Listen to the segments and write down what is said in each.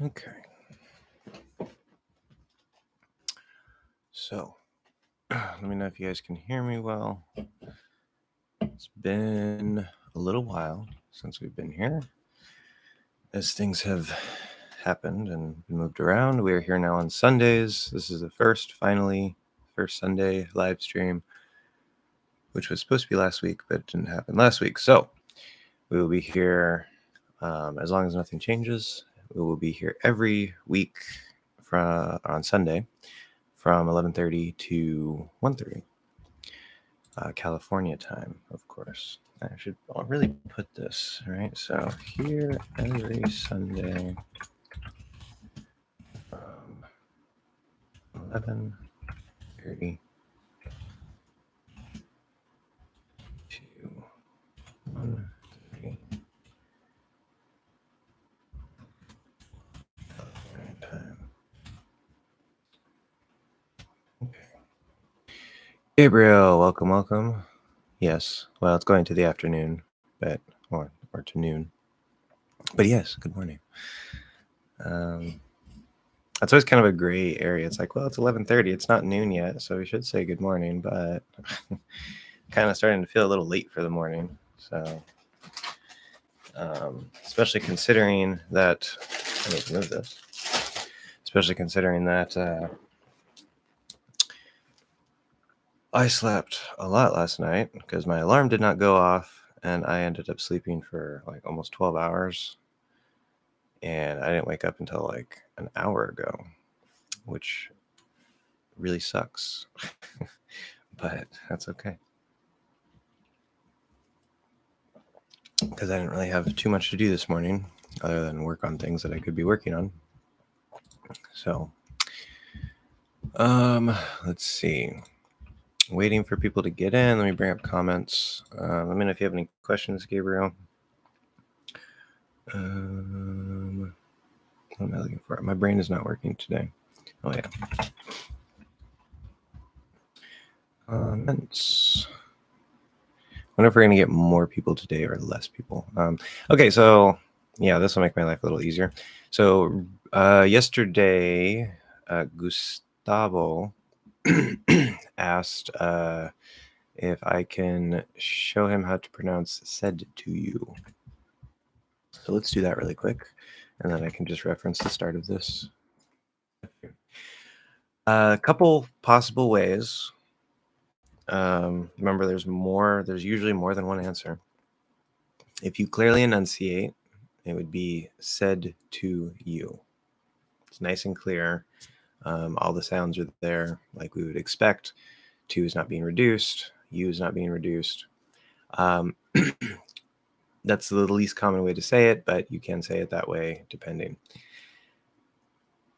Okay. So, let me know if you guys can hear me well. It's been a little while since we've been here, as things have happened and been moved around. We are here now on Sundays. This is the first Sunday live stream, which was supposed to be last week, but didn't happen last week. So, we will be here as long as nothing changes. We will be here every week on Sunday from 11:30 to 1:30. California time, of course. I'll really put this, right? So here every Sunday from 11:30 to 1:30 California time. Okay. Gabriel, welcome. Yes, well, it's going to the afternoon, but or to noon. But yes, good morning. That's always kind of a gray area. It's like, well, it's 11:30. It's not noon yet, so we should say good morning, but kind of starting to feel a little late for the morning. So, especially considering that, I need to move this. Especially considering that I slept a lot last night because my alarm did not go off, and I ended up sleeping for like almost 12 hours. And I didn't wake up until like an hour ago, which really sucks. But that's okay, because I didn't really have too much to do this morning other than work on things that I could be working on. So, let's see. Waiting for people to get in. Let me bring up comments. Let me know if you have any questions, Gabriel. What am I looking for? My brain is not working today. Oh, yeah. Comments. I wonder if we're going to get more people today or less people. Okay, so yeah, this will make my life a little easier. So yesterday, Gustavo asked if I can show him how to pronounce said to you. So let's do that really quick, and then I can just reference the start of this. A couple possible ways. Remember, there's usually more than one answer. If you clearly enunciate, it would be said to you. It's nice and clear. All the sounds are there like we would expect. To is not being reduced. You is not being reduced. That's the least common way to say it, but you can say it that way depending.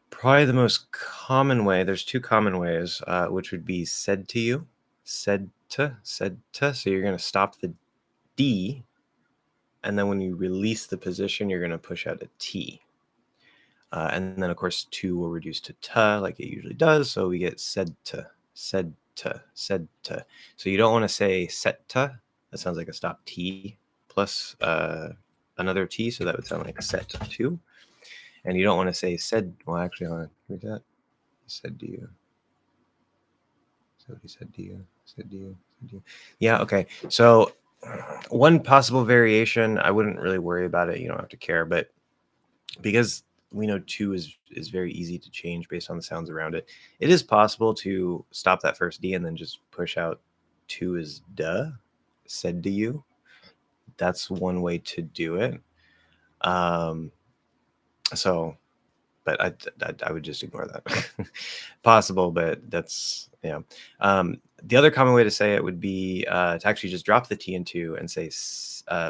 Probably the most common way, there's two common ways, which would be said to you, said to. So you're going to stop the D, and then when you release the position, you're going to push out a T. And then, of course, to will reduce to ta like it usually does. So we get said to, said to, said to. So you don't want to say set to. That sounds like a stop T plus another T. So that would sound like set to. And you don't want to say said. Well, actually, hold on. Read that. He said to you. So he said to you. Said to you. Said to you. Yeah. Okay. So one possible variation, I wouldn't really worry about it. You don't have to care. But because we know to is very easy to change based on the sounds around it, it is possible to stop that first D and then just push out to is duh, said to you. That's one way to do it. So, but I would just ignore that. Possible, but that's, yeah. The other common way to say it would be to actually just drop the T into and say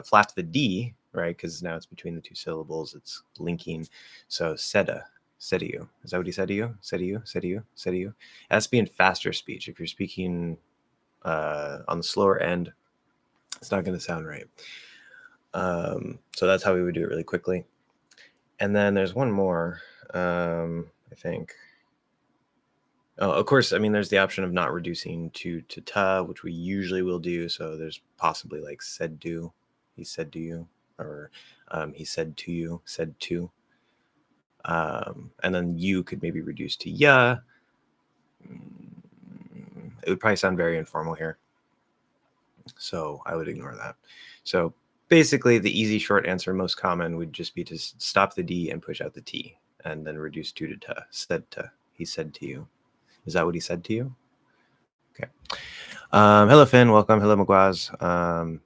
flap the D, right? Because now it's between the two syllables. It's linking. So seda, said to you. Is that what he said to you? Said to you? Said to you? Said to you? It has to be in faster speech. If you're speaking on the slower end, it's not going to sound right. So that's how we would do it really quickly. And then there's one more, I think. Oh, of course, I mean, there's the option of not reducing to ta, which we usually will do. So there's possibly like said do, he said to you, or he said to you, said to. And then you could maybe reduce to ya. It would probably sound very informal here, so I would ignore that. So basically, the easy short answer, most common, would just be to stop the D and push out the T, and then reduce to ta. Said to. He said to you. Is that what he said to you? Okay. Hello, Finn. Welcome. Hello, Magwaz.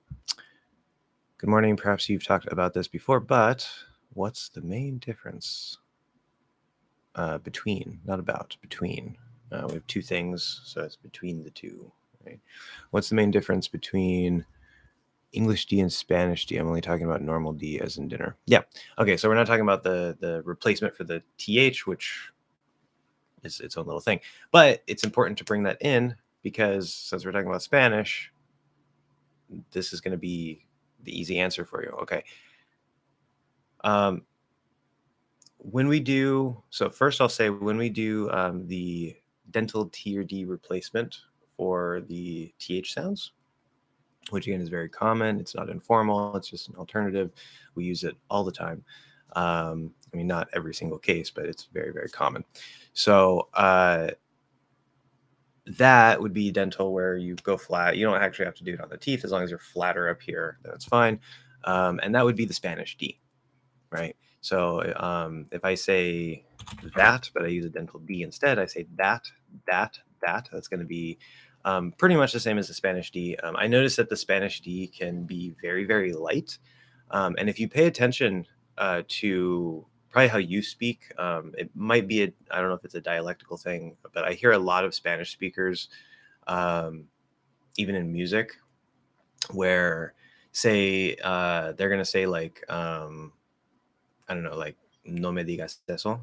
Good morning. Perhaps you've talked about this before, but what's the main difference between, not about, between? We have two things, so it's between the two. Right? What's the main difference between English D and Spanish D? I'm only talking about normal D as in dinner. Yeah. Okay, so we're not talking about the replacement for the TH, which is its own little thing. But it's important to bring that in because since we're talking about Spanish, this is going to be the easy answer for you. Okay. When we do, so first I'll say when we do the dental T or D replacement for the TH sounds, which again is very common. It's not informal. It's just an alternative. We use it all the time. I mean, not every single case, but it's very, very common. So that would be dental where you go flat. You don't actually have to do it on the teeth. As long as you're flatter up here, then it's fine. And that would be the Spanish D, right? So if I say that, but I use a dental D instead, I say that. That's going to be pretty much the same as the Spanish D. I noticed that the Spanish D can be very, very light. And if you pay attention to probably how you speak, it might be I don't know if it's a dialectical thing, but I hear a lot of Spanish speakers, even in music, where say they're going to say like, I don't know, like, no me digas eso.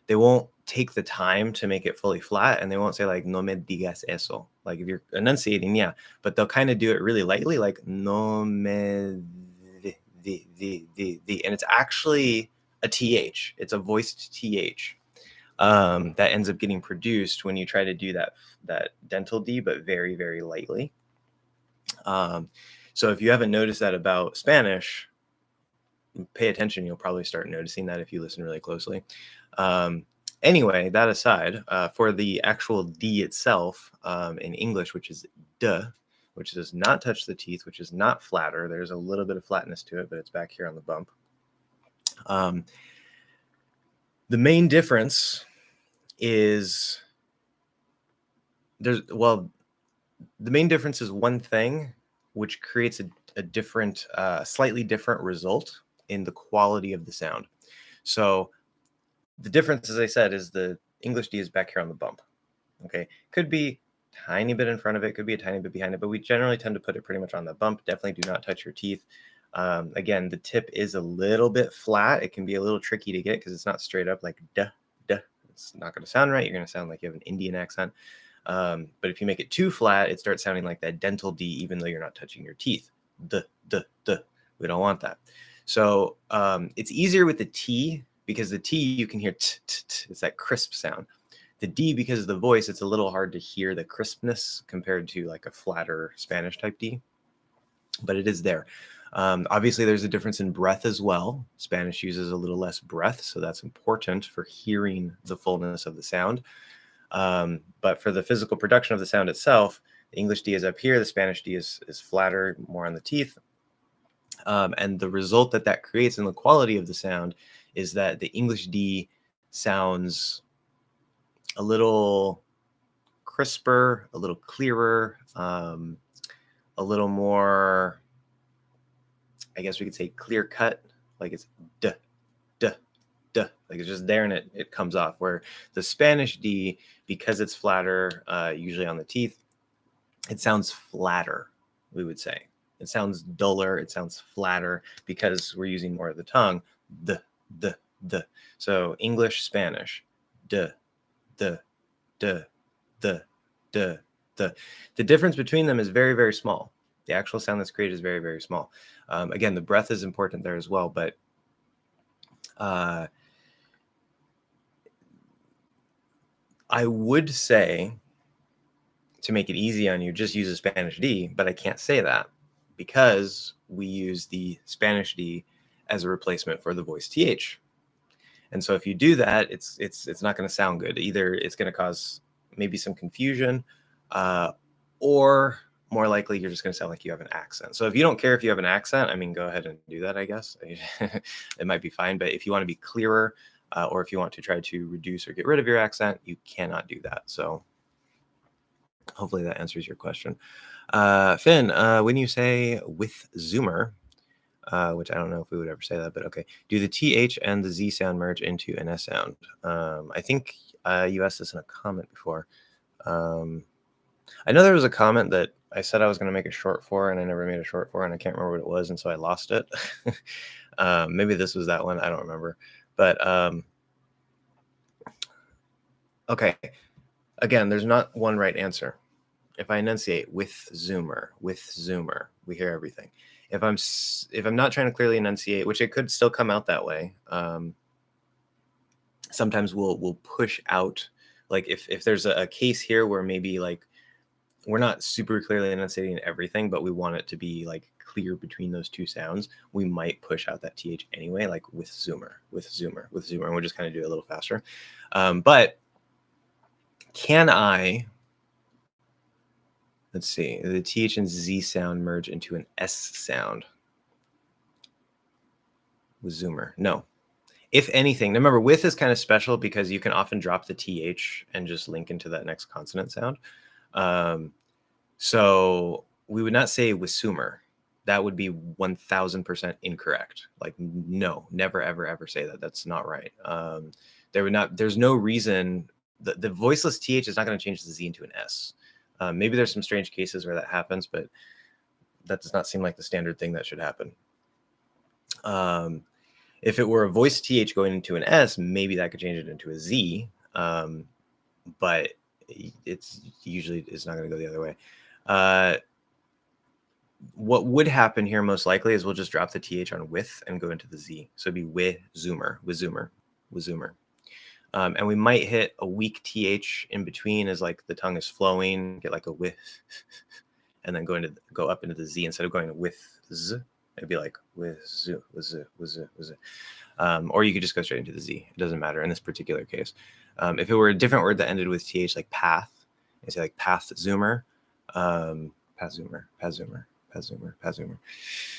They won't take the time to make it fully flat, and they won't say like, no me digas eso. Like if you're enunciating, yeah, but they'll kind of do it really lightly, like, no me the, and it's actually a TH. It's a voiced TH that ends up getting produced when you try to do that dental D, but very, very lightly. So if you haven't noticed that about Spanish, pay attention. You'll probably start noticing that if you listen really closely. Anyway, that aside, for the actual D itself in English, which is duh, which does not touch the teeth, which is not flatter. There's a little bit of flatness to it, but it's back here on the bump. The main difference is the main difference is one thing, which creates a different, slightly different result in the quality of the sound. So the difference, as I said, is the English D is back here on the bump. Okay, could be tiny bit in front of it, could be a tiny bit behind it, but we generally tend to put it pretty much on the bump. Definitely do not touch your teeth. Again, the tip is a little bit flat. It can be a little tricky to get because it's not straight up like duh, duh. It's not going to sound right. You're going to sound like you have an Indian accent. But if you make it too flat, it starts sounding like that dental D, even though you're not touching your teeth. Duh, duh, duh. We don't want that. So it's easier with the T because the T you can hear t, t, t. It's that crisp sound. The D, because of the voice, it's a little hard to hear the crispness compared to like a flatter Spanish type D, but it is there. Obviously, there's a difference in breath as well. Spanish uses a little less breath, so that's important for hearing the fullness of the sound. But for the physical production of the sound itself, the English D is up here, the Spanish D is flatter, more on the teeth. And the result that creates in the quality of the sound is that the English D sounds a little crisper, a little clearer, a little more, I guess we could say clear cut, like it's duh, duh, duh, like it's just there and it comes off. Where the Spanish D, because it's flatter, usually on the teeth, it sounds flatter, we would say. It sounds duller, it sounds flatter because we're using more of the tongue. Duh, duh, duh. So English, Spanish, duh, duh, duh, duh, duh, duh. The difference between them is very, very small. The actual sound that's created is very, very small. Again, the breath is important there as well, but I would say, to make it easy on you, just use a Spanish D, but I can't say that because we use the Spanish D as a replacement for the voice TH. And so if you do that, it's not going to sound good. Either it's going to cause maybe some confusion, or more likely you're just going to sound like you have an accent. So if you don't care if you have an accent, I mean, go ahead and do that, I guess. It might be fine. But if you want to be clearer, or if you want to try to reduce or get rid of your accent, you cannot do that. So hopefully that answers your question. Finn, when you say with Zoomer, which I don't know if we would ever say that, but okay. Do the TH and the Z sound merge into an S sound? I think you asked this in a comment before. I know there was a comment that I said I was going to make a short for, and I never made a short for, and I can't remember what it was, and so I lost it. Maybe this was that one. I don't remember. But okay. Again, there's not one right answer. If I enunciate with Zoomer, we hear everything. If I'm not trying to clearly enunciate, which it could still come out that way, sometimes we'll push out, like if there's a case here where maybe like we're not super clearly enunciating everything, but we want it to be like clear between those two sounds, we might push out that TH anyway, like with Zoomer, and we'll just kind of do it a little faster. But can I, let's see, the TH and Z sound merge into an S sound with Zoomer? No. If anything, remember, with is kind of special because you can often drop the TH and just link into that next consonant sound. So we would not say Wisumer. That would be 1000% incorrect. Like, no, never, ever, ever say that. That's not right. There's no reason, the voiceless TH is not going to change the Z into an S. Maybe there's some strange cases where that happens, but that does not seem like the standard thing that should happen. If it were a voiced TH going into an S, maybe that could change it into a Z. But it's not going to go the other way. What would happen here most likely is we'll just drop the TH on with and go into the Z. So it'd be with Zoomer. And we might hit a weak TH in between as like the tongue is flowing, get like a with, and then go up into the Z instead of going with Z. It'd be like with Z, with Z, with Z, with Z. Or you could just go straight into the Z. It doesn't matter in this particular case. If it were a different word that ended with TH, like path, I say like path Zoomer, path Zoomer.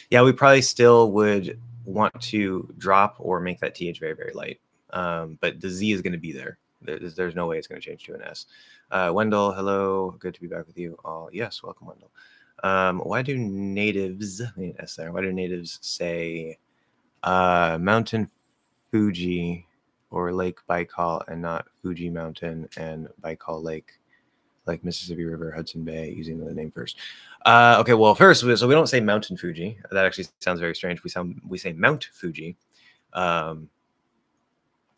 Yeah, we probably still would want to drop or make that TH very, very light. But the Z is going to be there. There's no way it's going to change to an S. Wendell, hello. Good to be back with you all. Yes, welcome, Wendell. Why do natives, I need an S there, why do natives say Mountain Fuji or Lake Baikal and not Fuji Mountain and Baikal Lake, like Mississippi River, Hudson Bay, using the name first? Okay, well, first, so we don't say Mountain Fuji. That actually sounds very strange. We say Mount Fuji.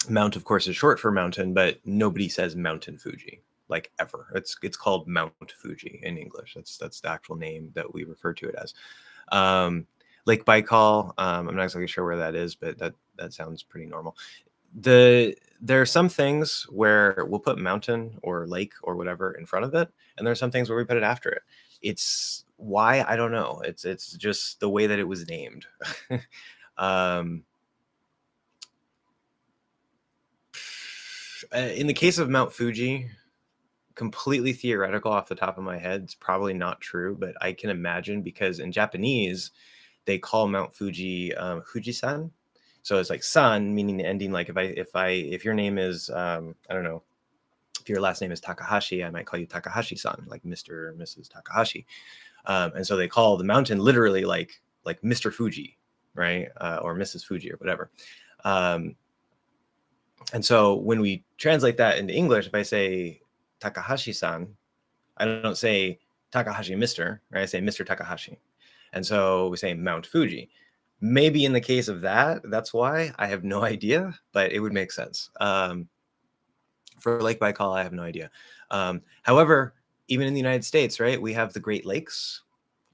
Mount, of course, is short for mountain, but nobody says Mountain Fuji, like ever. It's called Mount Fuji in English. That's the actual name that we refer to it as. Lake Baikal, I'm not exactly sure where that is, but that sounds pretty normal. There are some things where we'll put mountain or lake or whatever in front of it, and there are some things where we put it after it. It's why, I don't know. It's just the way that it was named. In the case of Mount Fuji, completely theoretical off the top of my head, it's probably not true, but I can imagine because in Japanese, they call Mount Fuji Fujisan. So it's like san, meaning the ending. Like if your name is, I don't know, if your last name is Takahashi, I might call you Takahashi-san, like Mr. or Mrs. Takahashi. And so they call the mountain literally like Mr. Fuji, right? Or Mrs. Fuji or whatever. And so when we translate that into English, if I say Takahashi-san, I don't say Takahashi Mr., right? I say Mr. Takahashi. And so we say Mount Fuji. Maybe in the case of that, that's why. I have no idea, but it would make sense. For Lake Baikal, I have no idea. However, even in the United States, right, we have the Great Lakes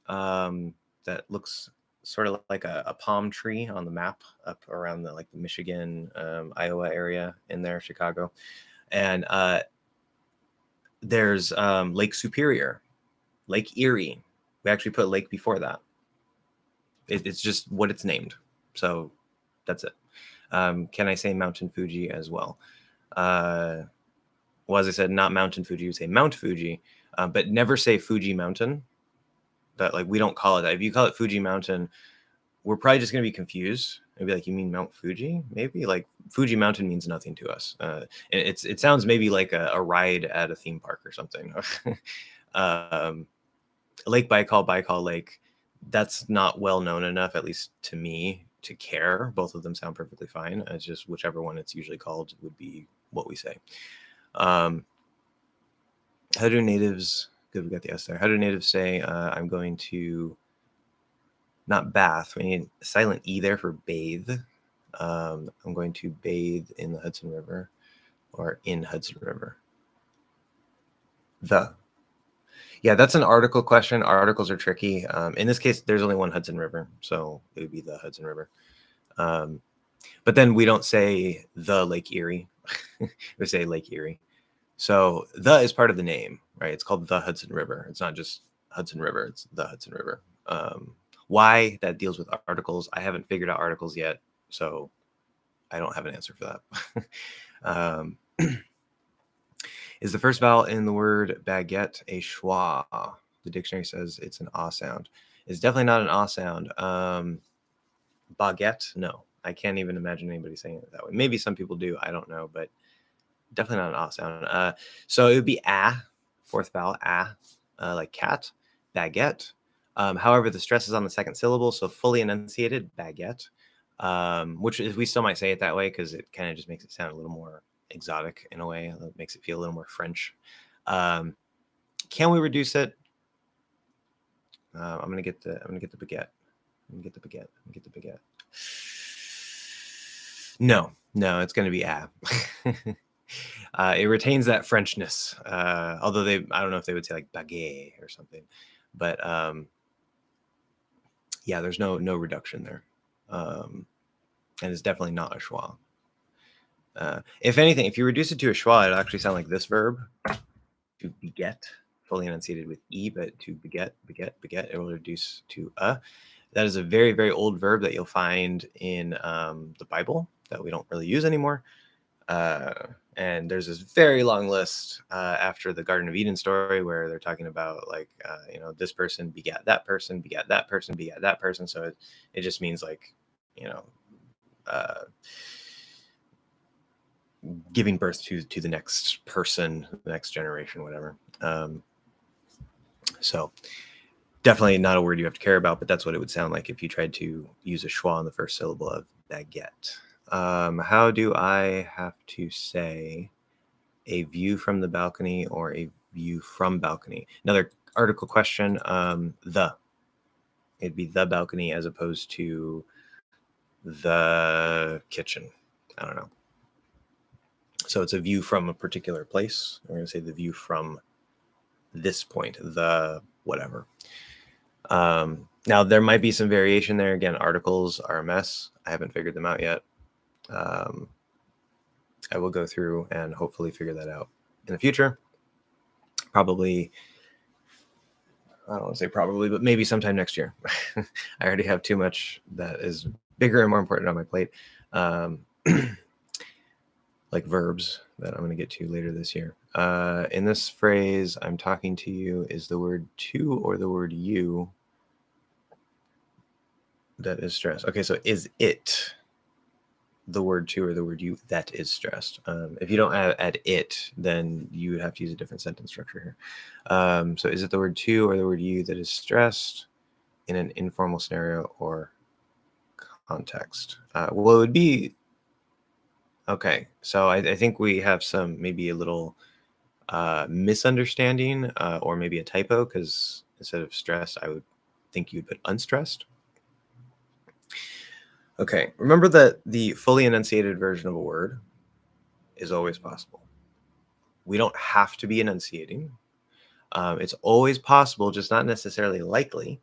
that looks sort of like a palm tree on the map up around the Michigan, Iowa area in there, Chicago. And there's Lake Superior, Lake Erie. We actually put lake before that. It's just what it's named. So That's it. Can I say Mountain Fuji as well? Well, as I said, not Mountain Fuji, you say Mount Fuji, but never say Fuji Mountain. That, like, we don't call it that. If you call it Fuji Mountain, we're probably just going to be confused. Maybe like, you mean Mount Fuji? Maybe like Fuji Mountain means nothing to us. It sounds maybe like a ride at a theme park or something. Lake Baikal Lake, that's not well known enough, at least to me, to care. Both of them sound perfectly fine. It's just whichever one it's usually called would be what we say. How do natives, good, we got the S there. How do natives say, I'm going to, not bath, we need a silent E there for bathe. I'm going to bathe in the Hudson River, or in Hudson River. Yeah, that's an article question. Articles are tricky. In this case, there's only one Hudson River, so it would be the Hudson River. But then we don't say the Lake Erie. We say Lake Erie. So the is part of the name, right? It's called the Hudson River. It's not just Hudson River, it's the Hudson River. Why that deals with articles, I haven't figured out articles yet, so I don't have an answer for that. Is the first vowel in the word baguette a schwa? The dictionary says it's an ah sound. It's definitely not an ah sound. Baguette? No. I can't even imagine anybody saying it that way. Maybe some people do. I don't know, but definitely not an ah sound. So it would be ah, fourth vowel, ah, like cat, baguette. However, the stress is on the second syllable, so fully enunciated, baguette, which is, we still might say it that way because it kind of just makes it sound a little more exotic in a way. It makes it feel a little more French. Can we reduce it? I'm gonna get the baguette. I'm gonna get the baguette. No, it's gonna be ah. It retains that Frenchness, although I don't know if they would say like baguette or something, but yeah, there's no reduction there, and it's definitely not a schwa. If anything, if you reduce it to a schwa, it'll actually sound like this verb, to beget, fully enunciated with E, but to beget, it will reduce to a. That is a very, very old verb that you'll find in the Bible that we don't really use anymore. And there's this very long list after the Garden of Eden story where they're talking about, like, this person begat that person, begat that person, begat that person. So it just means, like, giving birth to the next person, the next generation, whatever. So definitely not a word you have to care about, but that's what it would sound like if you tried to use a schwa on the first syllable of baguette. How do I have to say a view from the balcony or a view from balcony? Another article question. It'd be the balcony as opposed to the kitchen. I don't know. So it's a view from a particular place. We're going to say the view from this point, the whatever. Now, there might be some variation there. Again, articles are a mess. I haven't figured them out yet. I will go through and hopefully figure that out in the future. Probably, I don't want to say probably, but maybe sometime next year. I already have too much that is bigger and more important on my plate. Like verbs that I'm going to get to later this year. In this phrase, I'm talking to you, is the word to or the word you that is stressed? Okay, so is it the word to or the word you that is stressed? If you don't add it, then you would have to use a different sentence structure here. So is it the word to or the word you that is stressed in an informal scenario or context? Well, it would be, okay, so I think we have maybe a little misunderstanding or maybe a typo, because instead of stressed, I would think you'd put unstressed. Okay, remember that the fully enunciated version of a word is always possible. We don't have to be enunciating. It's always possible, just not necessarily likely,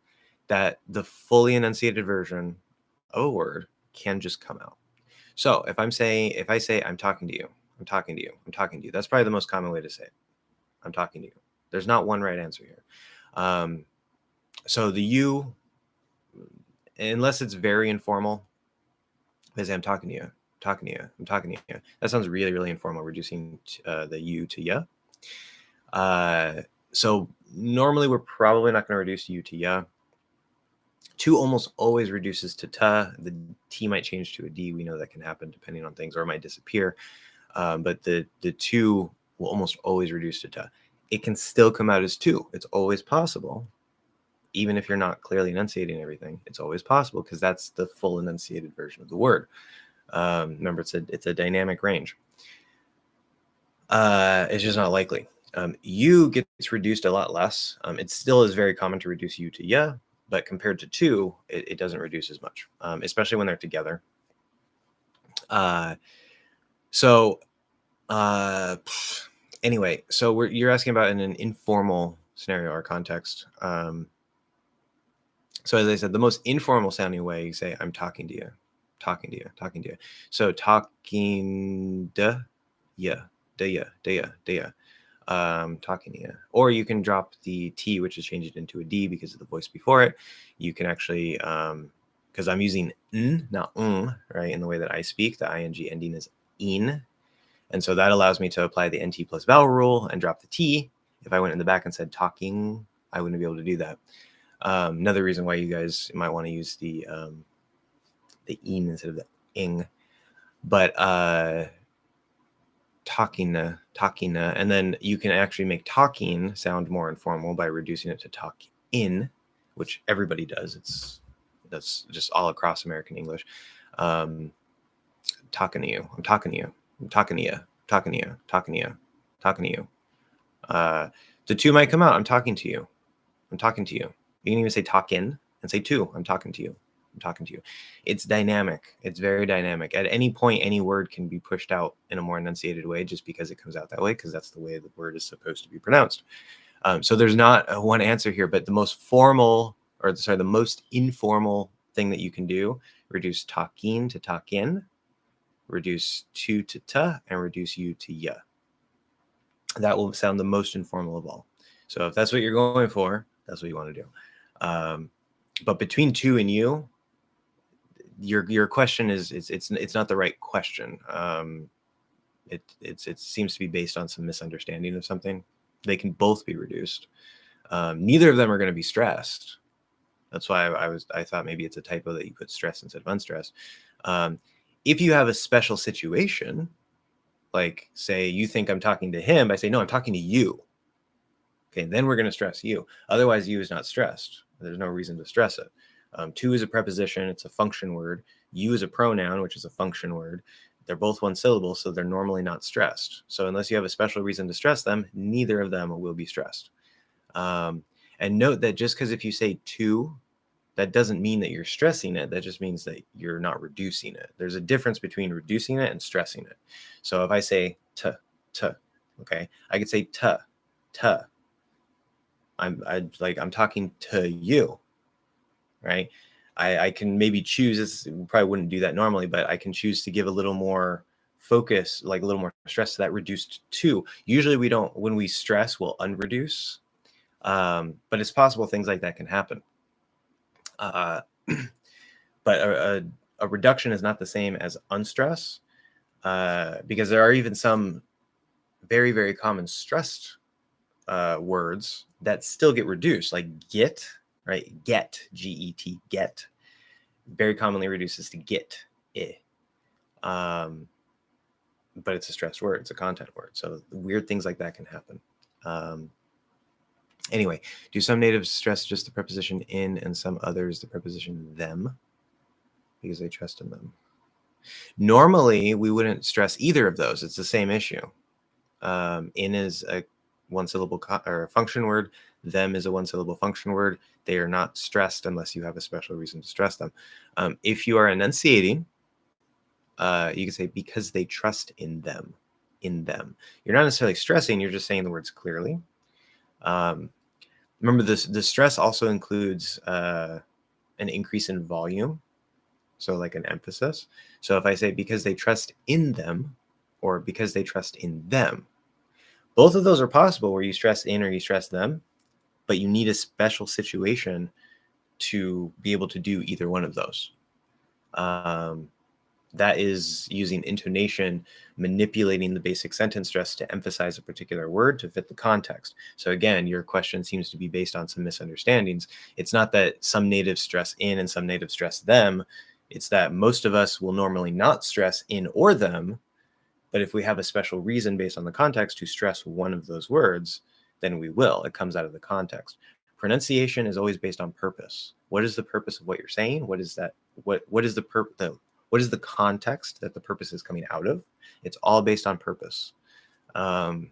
that the fully enunciated version of a word can just come out. So if I say I'm talking to you, I'm talking to you, I'm talking to you, that's probably the most common way to say it. I'm talking to you. There's not one right answer here. So the you, unless it's very informal, I say I'm talking to you, talking to you, I'm talking to you. That sounds really, really informal, reducing the you to ya. So normally we're probably not going to reduce you to ya. To almost always reduces to ta. The T might change to a D. We know that can happen depending on things, or it might disappear. But the to will almost always reduce to ta. It can still come out as to. It's always possible. Even if you're not clearly enunciating everything, it's always possible because that's the full enunciated version of the word. Remember, it's a dynamic range. It's just not likely. You gets reduced a lot less. It still is very common to reduce you to ya, but compared to to, it doesn't reduce as much, especially when they're together. So anyway, so you're asking about in an informal scenario or context. So as I said, the most informal sounding way, you say, I'm talking to you, talking to you, talking to you. So talking to ya, talking to you. Or you can drop the T, which is change it into a D because of the voice before it. You can actually, because I'm using n, not right? In the way that I speak, the ing ending is in. And so that allows me to apply the NT plus vowel rule and drop the T. If I went in the back and said talking, I wouldn't be able to do that. Another reason why you guys might want to use the in instead of the ing. But talking, and then you can actually make talking sound more informal by reducing it to talk in, which everybody does. That's just all across American English. Talking to you, I'm talking to you, I'm talking to you, talking to you, talking to you, talking to you. The two might come out. I'm talking to you. I'm talking to you. You can even say talk in and say to. I'm talking to you. I'm talking to you. It's dynamic. It's very dynamic. At any point, any word can be pushed out in a more enunciated way just because it comes out that way, because that's the way the word is supposed to be pronounced. So there's not one answer here, but the most formal, or sorry, the most informal thing that you can do, reduce talking to talk in, reduce to ta, and reduce you to ya. That will sound the most informal of all. So if that's what you're going for, that's what you want to do. But between to and you, your question is it's not the right question. It seems to be based on some misunderstanding of something. They can both be reduced. Neither of them are going to be stressed. That's why I thought maybe it's a typo that you put stress instead of unstressed. If you have a special situation, like say you think I'm talking to him, I say no, I'm talking to you. Okay, then we're going to stress you. Otherwise, you is not stressed. There's no reason to stress it. To is a preposition. It's a function word. You is a pronoun, which is a function word. They're both one syllable, so they're normally not stressed. So unless you have a special reason to stress them, neither of them will be stressed. And note that just because if you say to, that doesn't mean that you're stressing it. That just means that you're not reducing it. There's a difference between reducing it and stressing it. So if I say t, okay, I could say t. I'm talking to you, right? I can maybe choose this. We probably wouldn't do that normally, but I can choose to give a little more focus, like a little more stress to that reduced to. Usually we don't, when we stress, we'll unreduce. But it's possible things like that can happen. But a reduction is not the same as unstress, because there are even some very, very common stressed words that still get reduced, like get, right? Get, G-E-T, get, very commonly reduces to get, but it's a stressed word. It's a content word. So weird things like that can happen. Anyway, do some natives stress just the preposition in and some others the preposition them because they trust in them? Normally, we wouldn't stress either of those. It's the same issue. In is a one-syllable or a function word. Them is a one-syllable function word. They are not stressed unless you have a special reason to stress them. If you are enunciating, you can say because they trust in them. In them. You're not necessarily stressing. You're just saying the words clearly. Remember, the stress also includes an increase in volume. So like an emphasis. So if I say because they trust in them or because they trust in them, both of those are possible where you stress in or you stress them, but you need a special situation to be able to do either one of those. that is using intonation, manipulating the basic sentence stress to emphasize a particular word to fit the context. So again, your question seems to be based on some misunderstandings. It's not that some natives stress in and some natives stress them. It's that most of us will normally not stress in or them, but if we have a special reason based on the context to stress one of those words, then we will. It comes out of the context. Pronunciation is always based on purpose. What is the purpose of what you're saying? What is that? What is what is the context that the purpose is coming out of? It's all based on purpose. And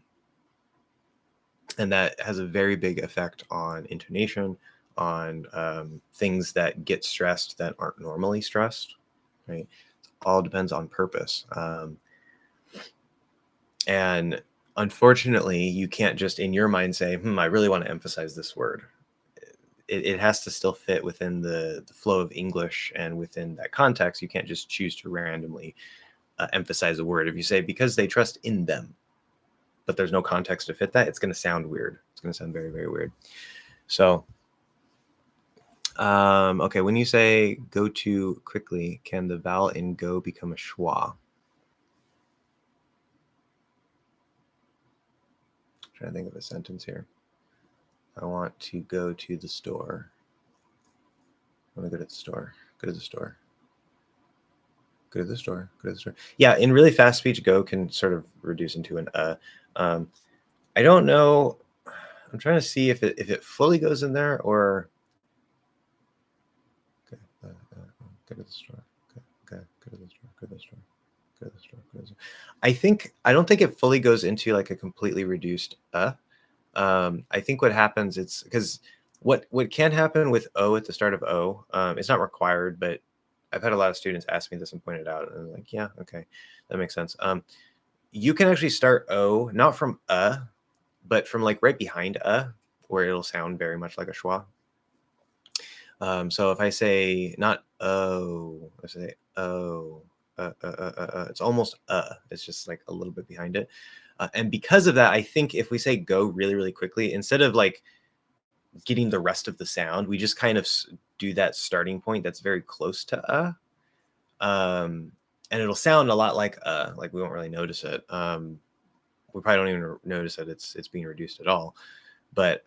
that has a very big effect on intonation, on things that get stressed that aren't normally stressed, right? It all depends on purpose. And unfortunately, you can't just in your mind say, I really want to emphasize this word. It has to still fit within the flow of English and within that context. You can't just choose to randomly emphasize a word. If you say, because they trust in them, but there's no context to fit that, it's going to sound weird. It's going to sound very, very weird. So, okay, when you say go to quickly, can the vowel in go become a schwa? I'm trying to think of a sentence here. I want to go to the store. I want to go to the store. Go to the store. Go to the store. Go to the store. Yeah, in really fast speech, go can sort of reduce into an I don't know. I'm trying to see if it fully goes in there or. Okay, go to the store. Okay, go to the store. Go to the store. Go to the store. Go to the store. I don't think it fully goes into like a completely reduced I think what happens, it's because what can happen with O at the start of O, it's not required, but I've had a lot of students ask me this and point it out, and I'm like, yeah, okay, that makes sense. You can actually start O not from but from like right behind where it'll sound very much like a schwa. So if I say not oh, I say oh, it's almost it's just like a little bit behind it. And because of that, I think if we say go really, really quickly, instead of like getting the rest of the sound, we just kind of do that starting point that's very close to and it'll sound a lot like we won't really notice it. We probably don't even notice that it's being reduced at all. But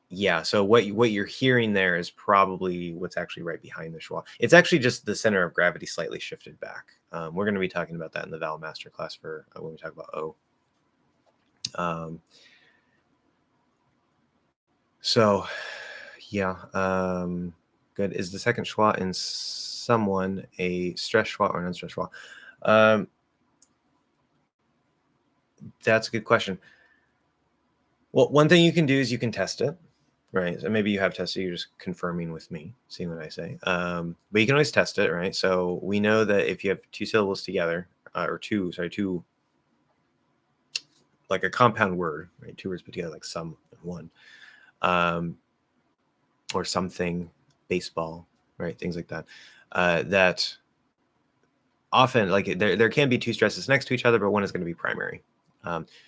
yeah, so what you're hearing there is probably what's actually right behind the schwa. It's actually just the center of gravity slightly shifted back. We're going to be talking about that in the vowel masterclass for when we talk about O. So, yeah, good. Is the second schwa in someone a stress schwa or an unstressed schwa? That's a good question. Well, one thing you can do is you can test it, right? So maybe you have tested, you're just confirming with me, seeing what I say. But you can always test it, right? So we know that if you have two syllables together, or two, like a compound word, right? Two words put together, like some and one, or something, baseball, right? Things like that. That often, like there can be two stresses next to each other, but one is going to be primary.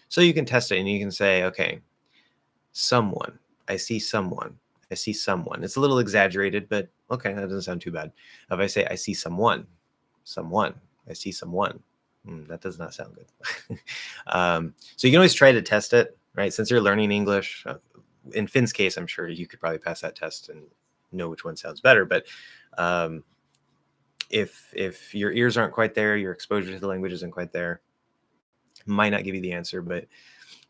So you can test it and you can say, okay, someone, I see someone, I see someone. It's a little exaggerated, but okay, that doesn't sound too bad. If I say, I see someone, I see someone, that does not sound good. So you can always try to test it, right? Since you're learning English, in Finn's case, I'm sure you could probably pass that test and know which one sounds better. But if your ears aren't quite there, your exposure to the language isn't quite there, might not give you the answer, but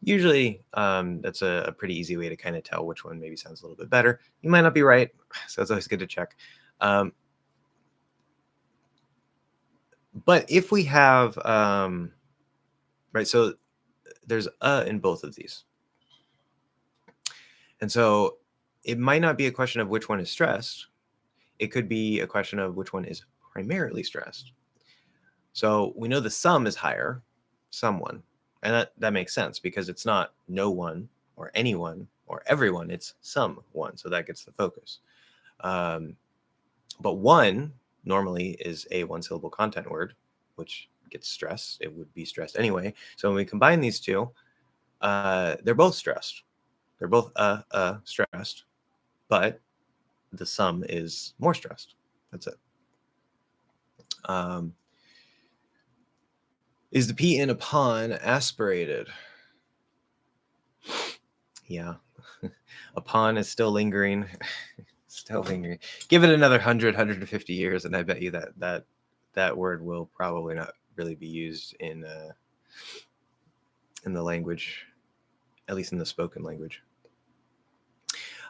usually that's a pretty easy way to kind of tell which one maybe sounds a little bit better. You might not be right, so it's always good to check. But if we have, right, so there's in both of these. And so it might not be a question of which one is stressed. It could be a question of which one is primarily stressed. So we know the sum is higher, someone. And that makes sense because it's not no one or anyone or everyone, it's someone. So that gets the focus. But one normally is a one syllable content word, which gets stressed. It would be stressed anyway. So when we combine these two, they're both stressed. They're both stressed, but the sum is more stressed. That's it. Is the P in upon aspirated? Yeah. Upon is still lingering. Still lingering. Give it another 150 years, and I bet you that word will probably not really be used in the language, at least in the spoken language.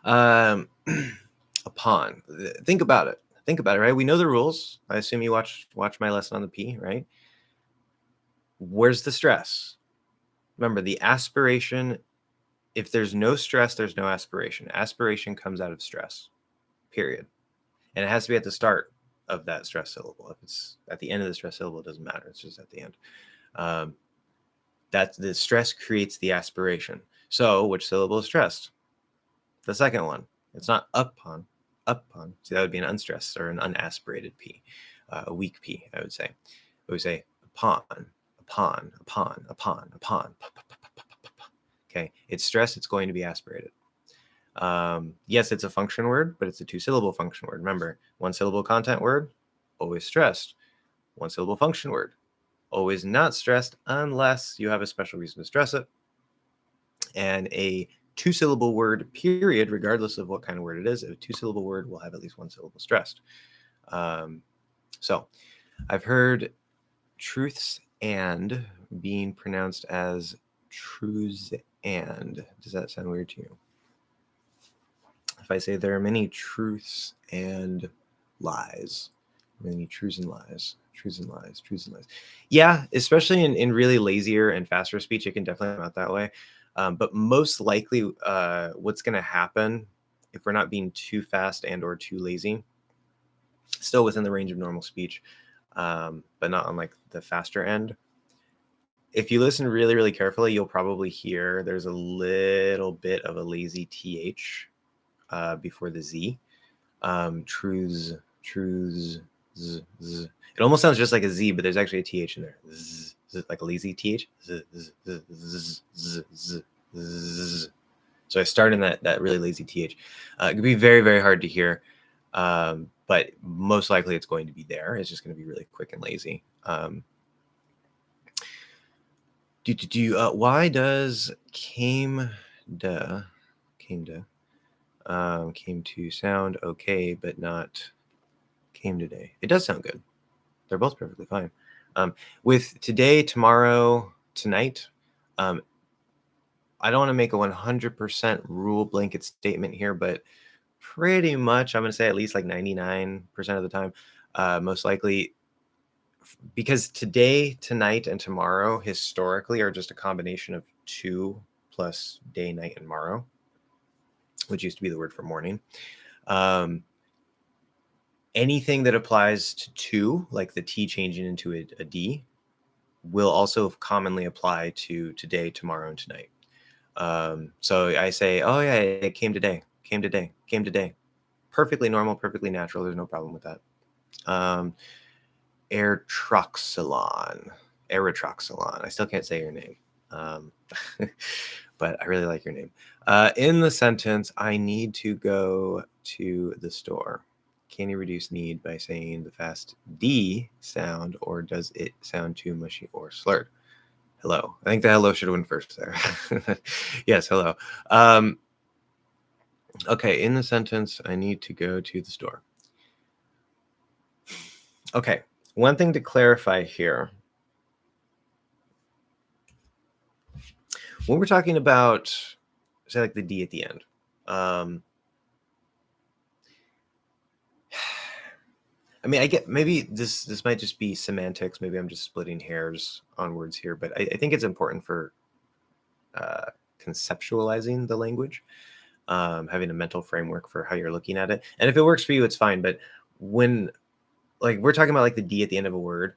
Upon. Think about it. Think about it, right? We know the rules. I assume you watch my lesson on the P, right? Where's the stress? Remember, the aspiration, if there's no stress, there's no aspiration. Aspiration comes out of stress, period. And it has to be at the start of that stress syllable. If it's at the end of the stress syllable, it doesn't matter. It's just at the end. That the stress creates the aspiration. So which syllable is stressed? The second one. It's not upon. Upon. See, that would be an unstressed or an unaspirated P, a weak P, I would say. We would say upon, upon, upon, upon, upon. Okay, it's stressed. It's going to be aspirated. Yes, it's a function word, but it's a two-syllable function word. Remember, one-syllable content word, always stressed. One-syllable function word, always not stressed unless you have a special reason to stress it. And a two-syllable word, period, regardless of what kind of word it is, a two-syllable word will have at least one syllable stressed. So I've heard truths and being pronounced as truths and. Does that sound weird to you? If I say there are many truths and lies, many truths and lies, truths and lies, truths and lies. Yeah, especially in really lazier and faster speech, it can definitely come out that way. But most likely what's going to happen if we're not being too fast and or too lazy, still within the range of normal speech, but not on like the faster end. If you listen really, really carefully, you'll probably hear there's a little bit of a lazy TH before the Z. Truths, z, z. It almost sounds just like a Z, but there's actually a TH in there. Z, z, like a lazy TH. Z, z, z, z, z, z, z. So I start in that really lazy TH. It could be very, very hard to hear, but most likely it's going to be there. It's just going to be really quick and lazy. Why does came to sound okay, but not came today? It does sound good. They're both perfectly fine. With today, tomorrow, tonight, I don't want to make a 100% rule blanket statement here, but pretty much I'm going to say at least like 99% of the time, most likely, because today, tonight, and tomorrow historically are just a combination of two plus day, night, and morrow, which used to be the word for morning. Anything that applies to two, like the T changing into a D, will also commonly apply to today, tomorrow, and tonight. So I say, oh yeah, it came today, came today, came today. Perfectly normal, perfectly natural. There's no problem with that. Erythroxylon. I still can't say your name. But I really like your name. In the sentence, I need to go to the store. Can you reduce need by saying the fast D sound, or does it sound too mushy or slurred? Hello. I think the hello should have went first there. Yes, hello. Okay, in the sentence, I need to go to the store. Okay, one thing to clarify here. When we're talking about, say, like the D at the end, I mean, I get maybe this might just be semantics. Maybe I'm just splitting hairs on words here, but I think it's important for conceptualizing the language, having a mental framework for how you're looking at it. And if it works for you, it's fine. But when like we're talking about like the D at the end of a word,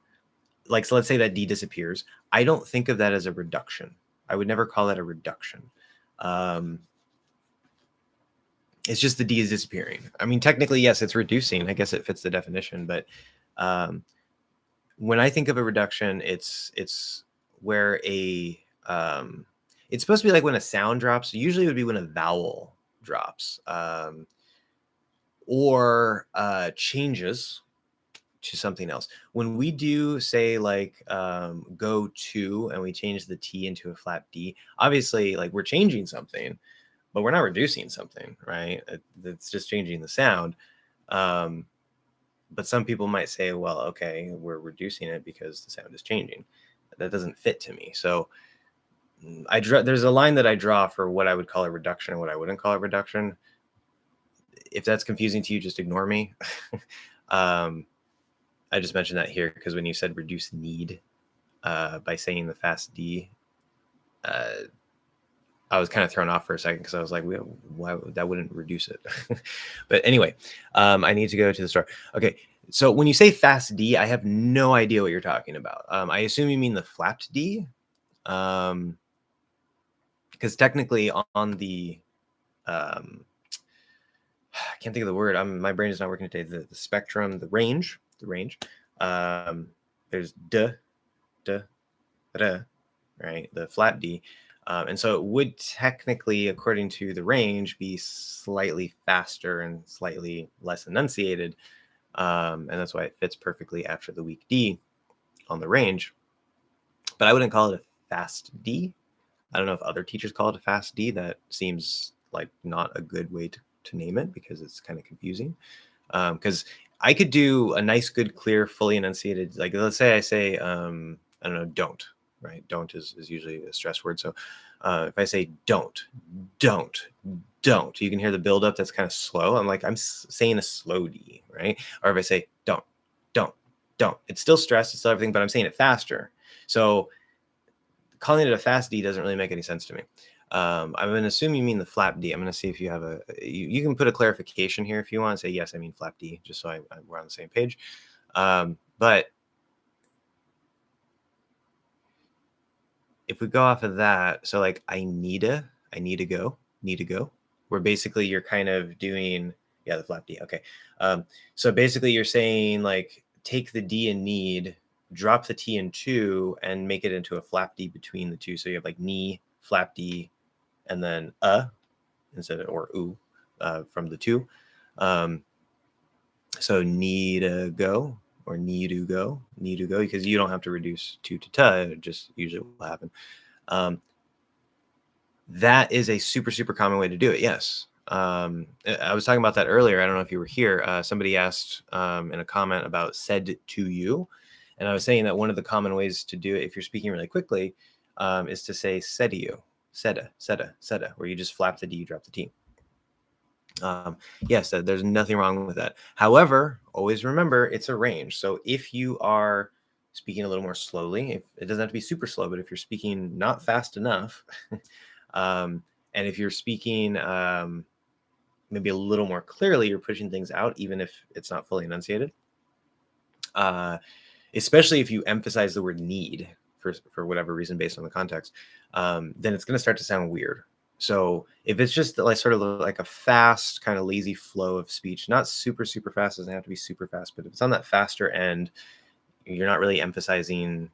like so let's say that D disappears. I don't think of that as a reduction. I would never call that a reduction. It's just the D is disappearing. I mean, technically, yes, it's reducing. I guess it fits the definition. But when I think of a reduction, it's where it's supposed to be like when a sound drops. Usually it would be when a vowel drops or changes. to something else. When we do say like go to and we change the T into a flap D, obviously like we're changing something, but we're not reducing something, right? It's just changing the sound. But some people might say, well, okay, we're reducing it because the sound is changing. That doesn't fit to me. So there's a line that I draw for what I would call a reduction and what I wouldn't call a reduction. If that's confusing to you, just ignore me. I just mentioned that here because when you said reduce need by saying the fast D, I was kind of thrown off for a second because I was like, why that wouldn't reduce it. But anyway, I need to go to the store. Okay, so when you say fast D, I have no idea what you're talking about. I assume you mean the flapped D, because technically on the I can't think of the word. My brain is not working today. The spectrum, the range. There's d, right? The flat D. And so it would technically, according to the range, be slightly faster and slightly less enunciated. And that's why it fits perfectly after the weak D on the range. But I wouldn't call it a fast D. I don't know if other teachers call it a fast D. That seems like not a good way to name it because it's kind of confusing. Because I could do a nice, good, clear, fully enunciated, like let's say I say, I don't know, don't, right? Don't is usually a stress word. So if I say don't, you can hear the buildup that's kind of slow. I'm like, I'm saying a slow D, right? Or if I say don't, it's still stress, it's still everything, but I'm saying it faster. So calling it a fast D doesn't really make any sense to me. I'm going to assume you mean the flap D. I'm going to see if you have you can put a clarification here if you want. Say, yes, I mean flap D, just so we're on the same page. But if we go off of that, so like I need to go, where basically you're kind of doing, yeah, the flap D. Okay. So basically you're saying like take the D in need, drop the T in two, and make it into a flap D between the two. So you have like knee, flap D, and then instead of or oo from the two. So need to go or need to go because you don't have to reduce to ta. It just usually will happen. That is a super common way to do it. Yes. I was talking about that earlier. I don't know if you were here. Somebody asked in a comment about said to you. And I was saying that one of the common ways to do it, if you're speaking really quickly, is to say said to you, seda, where you just flap the D, you drop the T. Yes, there's nothing wrong with that. However, always remember it's a range. So if you are speaking a little more slowly, it doesn't have to be super slow, but if you're speaking not fast enough, and if you're speaking maybe a little more clearly, you're pushing things out, even if it's not fully enunciated. Especially if you emphasize the word need for whatever reason based on the context, then it's going to start to sound weird. So if it's just like sort of like a fast kind of lazy flow of speech, not super fast, doesn't have to be super fast, but if it's on that faster end, you're not really emphasizing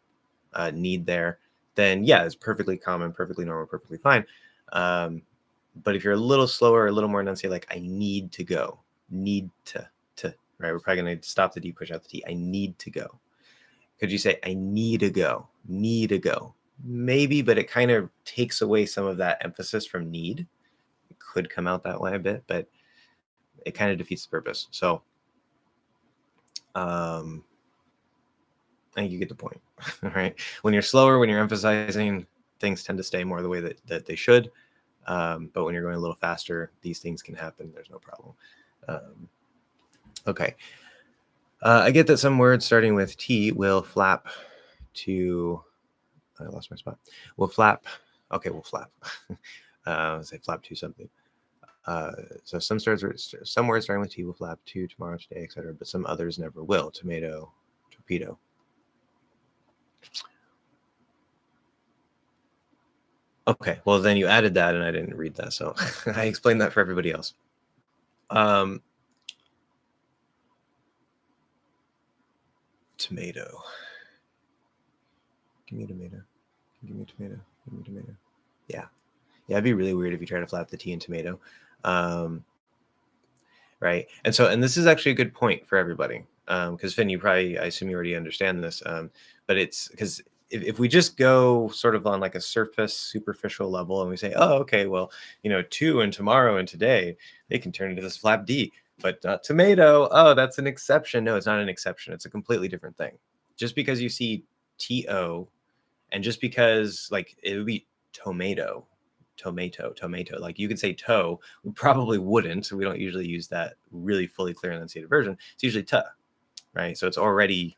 need there, then yeah, it's perfectly common, perfectly normal, perfectly fine. But if you're a little slower, a little more enunciate, like I need to go, need to, right? We're probably going to stop the D, push out the T. I need to go. Could you say I need to go, maybe, but it kind of takes away some of that emphasis from need. It could come out that way a bit, but it kind of defeats the purpose. So I think you get the point, right? When you're slower, when you're emphasizing, things tend to stay more the way that they should. But when you're going a little faster, these things can happen. There's no problem. Okay. I get that some words starting with T will flap to, I lost my spot. We'll flap. Okay, we'll flap. Say flap to something. So some words starting with T will flap to tomorrow, today, etc. But some others never will. Tomato, torpedo. Okay, well then you added that and I didn't read that, so I explained that for everybody else. Tomato. Give me a tomato. Give me a tomato. Give me a tomato. Yeah. Yeah, it'd be really weird if you try to flap the T in tomato. Right. And this is actually a good point for everybody. because Finn, I assume you already understand this, but it's because if we just go sort of on like a superficial level and we say, oh, okay, well, to and tomorrow and today, they can turn into this flap D, but not tomato. Oh, that's an exception. No, it's not an exception. It's a completely different thing. Just because you see TO, and just because like it would be tomato, like you could say toe, we probably wouldn't. We don't usually use that really fully clear enunciated version. It's usually tuh, right? So it's already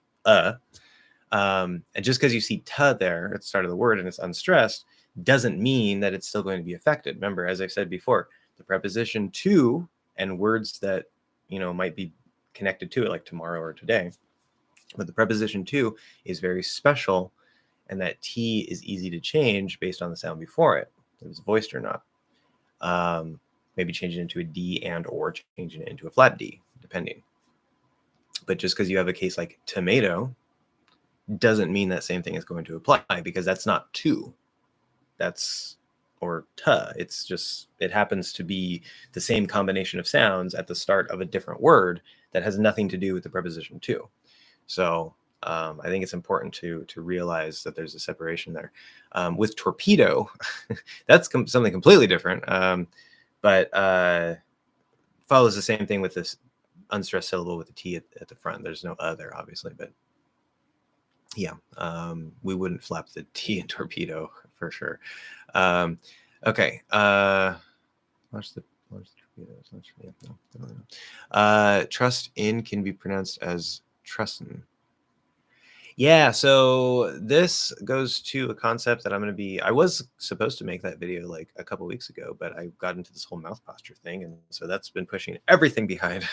and just because you see tuh there at the start of the word and it's unstressed doesn't mean that it's still going to be affected. Remember, as I said before, the preposition to and words that might be connected to it, like tomorrow or today, but the preposition to is very special, and that T is easy to change based on the sound before it, if it's voiced or not. Maybe changing it into a D and or changing it into a flat D, depending. But just because you have a case like tomato doesn't mean that same thing is going to apply, because that's not to, that's or tuh. It's just, it happens to be the same combination of sounds at the start of a different word that has nothing to do with the preposition to. So I think it's important to realize that there's a separation there. With torpedo, that's something completely different, but follows the same thing with this unstressed syllable with the T at the front. There's no there, obviously, but yeah, we wouldn't flap the T in torpedo for sure. Okay, watch the torpedoes. Yeah, no, definitely not. Trust in can be pronounced as trustin. Yeah, so this goes to a concept that I was supposed to make that video like a couple weeks ago, but I got into this whole mouth posture thing, and so that's been pushing everything behind.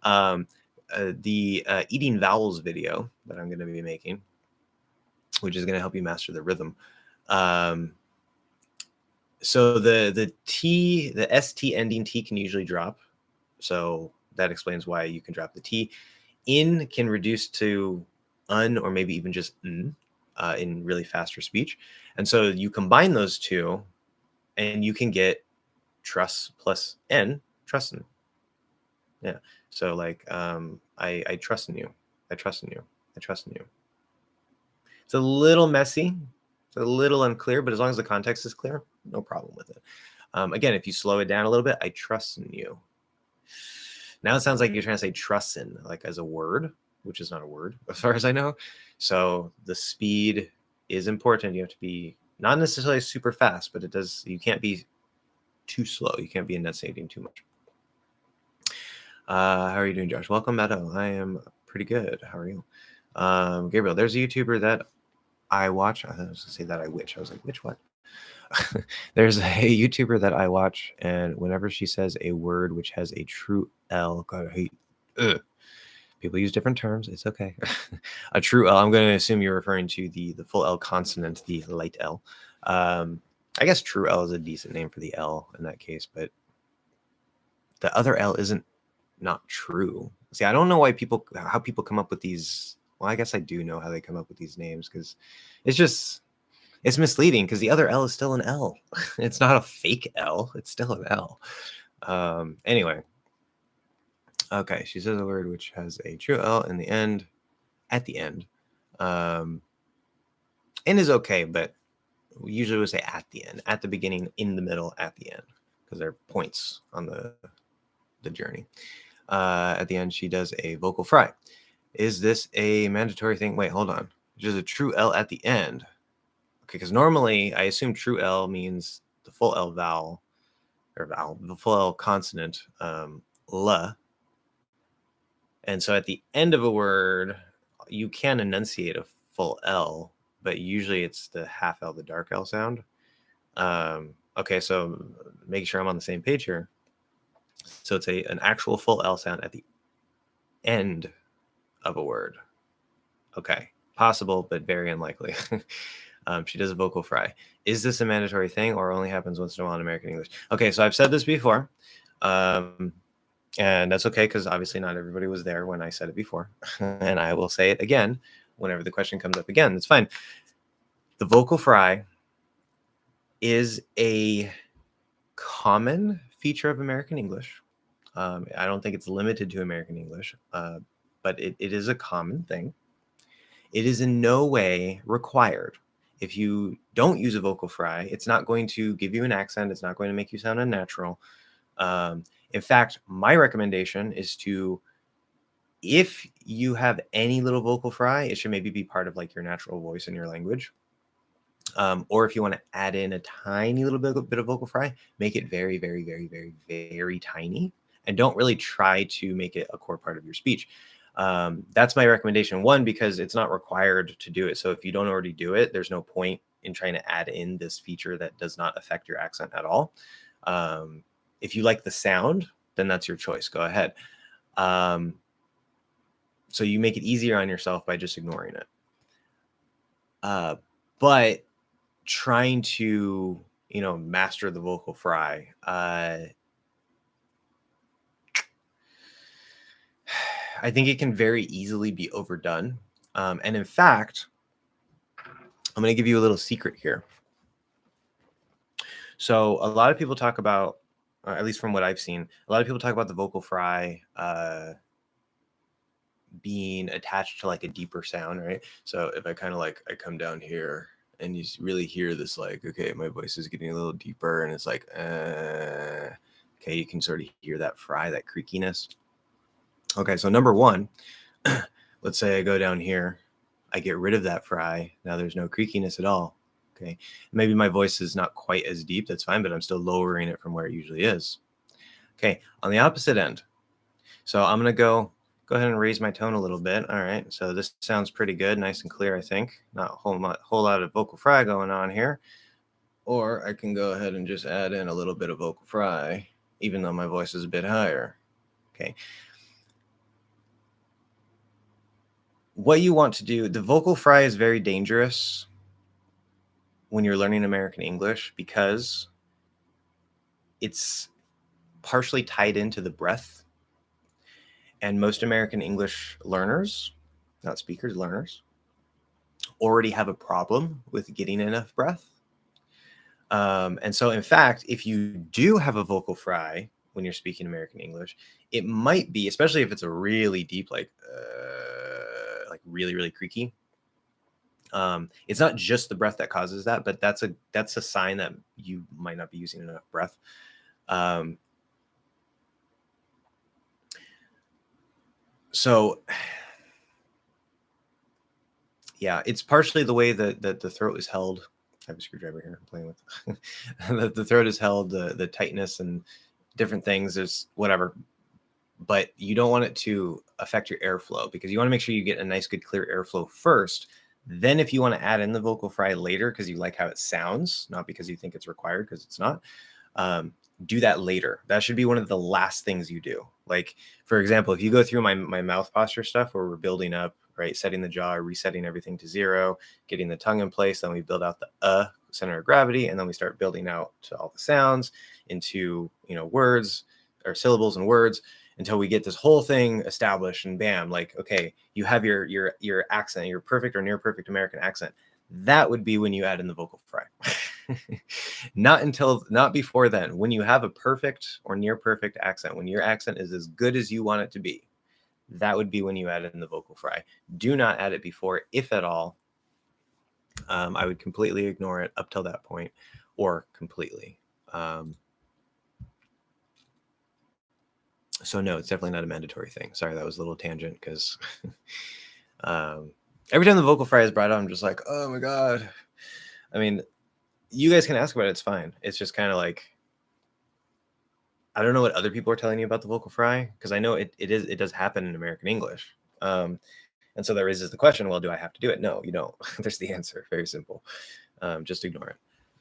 The eating vowels video that I'm going to be making, which is going to help you master the rhythm. So the T, the ST ending T can usually drop. So that explains why you can drop the T. In can reduce to un, or maybe even just n, in really faster speech. And so you combine those two and you can get trust plus n, trustin. Yeah. So like, I trust in you. I trust in you. I trust in you. It's a little messy. It's a little unclear, but as long as the context is clear, no problem with it. Again, if you slow it down a little bit, I trust in you. Now it sounds like you're trying to say trustin, like as a word, which is not a word as far as I know. So the speed is important. You have to be not necessarily super fast, but you can't be too slow. You can't be enunciating too much. How are you doing, Josh? Welcome, Meadow. I am pretty good. How are you? Gabriel, there's a YouTuber that I watch. I was going to say that I witch. I was like, which what? There's a YouTuber that I watch, and whenever she says a word which has a true L, God, I hate. People use different terms. It's okay. A true L. I'm going to assume you're referring to the full L consonant, the light L. I guess true L is a decent name for the L in that case, but the other L isn't not true. See, I don't know how people come up with these. Well, I guess I do know how they come up with these names, because it's misleading, because the other L is still an L. It's not a fake L. It's still an L. Anyway. Okay, she says a word which has a true L in the end, at the end. And is okay, but we usually would say at the end, at the beginning, in the middle, at the end, because they're points on the journey. At the end, she does a vocal fry. Is this a mandatory thing? Wait, hold on. There's a true L at the end. Okay, because normally I assume true L means the full L vowel, the full L consonant, L. And so at the end of a word, you can enunciate a full L, but usually it's the half L, the dark L sound. Okay, so making sure I'm on the same page here. So it's an actual full L sound at the end of a word. Okay, possible, but very unlikely. She does a vocal fry. Is this a mandatory thing, or only happens once in a while in American English? Okay, so I've said this before. And that's okay, because obviously not everybody was there when I said it before. And I will say it again whenever the question comes up again. It's fine. The vocal fry is a common feature of American English. I don't think it's limited to American English. but it is a common thing. It is in no way required. If you don't use a vocal fry, it's not going to give you an accent. It's not going to make you sound unnatural. In fact, my recommendation is to, if you have any little vocal fry, it should maybe be part of like your natural voice in your language. Or if you want to add in a tiny little bit of vocal fry, make it very, very, very, very, very tiny, and don't really try to make it a core part of your speech. That's my recommendation. One, because it's not required to do it. So if you don't already do it, there's no point in trying to add in this feature that does not affect your accent at all. If you like the sound, then that's your choice. Go ahead. So you make it easier on yourself by just ignoring it. But trying to, master the vocal fry, I think it can very easily be overdone. And in fact, I'm going to give you a little secret here. So a lot of people talk about, at least from what I've seen, a lot of people talk about the vocal fry being attached to like a deeper sound, right? So if I kind of like, I come down here and you really hear this, like, okay, my voice is getting a little deeper and it's like, okay, you can sort of hear that fry, that creakiness. Okay, so number one, let's say I go down here, I get rid of that fry. Now there's no creakiness at all. Okay, maybe my voice is not quite as deep. That's fine, but I'm still lowering it from where it usually is. Okay, on the opposite end. So I'm going to go ahead and raise my tone a little bit. All right, so this sounds pretty good, nice and clear, I think. Not a whole lot of vocal fry going on here. Or I can go ahead and just add in a little bit of vocal fry, even though my voice is a bit higher. Okay. What you want to do, the vocal fry is very dangerous when you're learning American English because it's partially tied into the breath. And most American English learners, not speakers, learners, already have a problem with getting enough breath. And so, in fact, if you do have a vocal fry when you're speaking American English, it might be, especially if it's a really deep, like really, really creaky. It's not just the breath that causes that, but that's a sign that you might not be using enough breath. So yeah, it's partially the way that the throat is held. I have a screwdriver here I'm playing with. The throat is held, the tightness and different things. There's whatever, but you don't want it to affect your airflow because you want to make sure you get a nice, good, clear airflow first. Then if you want to add in the vocal fry later because you like how it sounds, not because you think it's required, because it's not, do that later. That should be one of the last things you do. Like, for example, if you go through my mouth posture stuff where we're building up, right, setting the jaw, resetting everything to 0, getting the tongue in place, then we build out the center of gravity, and then we start building out to all the sounds into, words or syllables and words until we get this whole thing established, and bam, like, okay, you have your accent, your perfect or near perfect American accent. That would be when you add in the vocal fry. Not before then. When you have a perfect or near perfect accent, when your accent is as good as you want it to be, that would be when you add in the vocal fry. Do not add it before, if at all. I would completely ignore it up till that point, or completely. So no, it's definitely not a mandatory thing. Sorry, that was a little tangent because every time the vocal fry is brought up, I'm just like, oh my God. I mean, you guys can ask about it. It's fine. It's just kind of like, I don't know what other people are telling you about the vocal fry, because I know it does happen in American English. And so that raises the question, well, do I have to do it? No, you don't. There's the answer. Very simple. Just ignore it.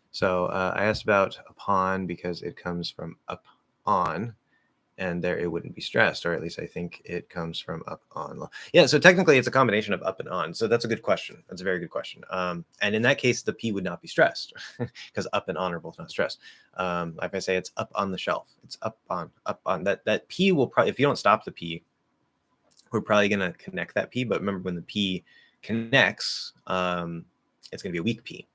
So I asked about upon because it comes from up on, and there it wouldn't be stressed, or at least I think it comes from up on. Yeah, so technically it's a combination of up and on. So that's a good question. That's a very good question. And in that case, the P would not be stressed because up and on are both not stressed. Like I say, it's up on the shelf. It's up on. That P will probably, if you don't stop the P, we're probably going to connect that P. But remember, when the P connects, it's going to be a weak P,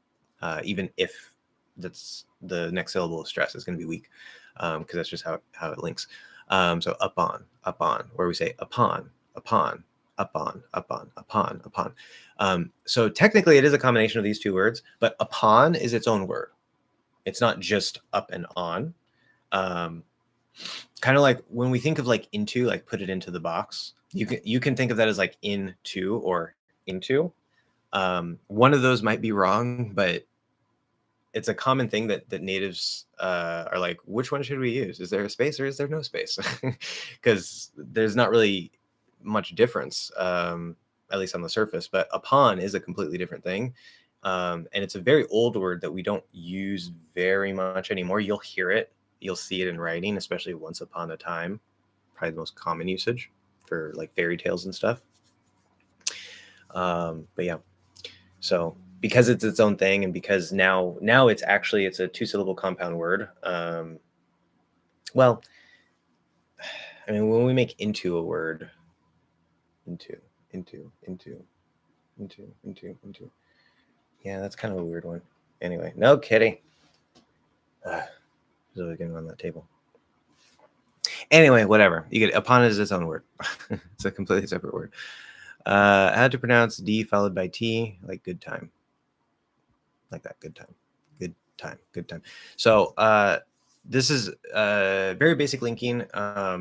even if that's the next syllable of stress is going to be weak, because that's just how it links. So up on, where we say upon, upon, upon. So technically it is a combination of these two words, but upon is its own word. It's not just up and on. Kind of like when we think of like into, like put it into the box, you can think of that as like into or into. One of those might be wrong, but it's a common thing that natives are like, which one should we use? Is there a space or is there no space? Because there's not really much difference, at least on the surface. But upon is a completely different thing. And it's a very old word that we don't use very much anymore. You'll hear it. You'll see it in writing, especially once upon a time. Probably the most common usage for like fairy tales and stuff. But yeah, so because it's its own thing, and because now it's a two-syllable compound word. Well, I mean, when we make into a word, into, yeah, that's kind of a weird one. Anyway, no kidding. There's always getting on that table. Anyway, whatever. You get upon is its own word. It's a completely separate word. I had to pronounce D followed by T, like good time. Like that, good time. Good time, good time. So this is very basic linking. I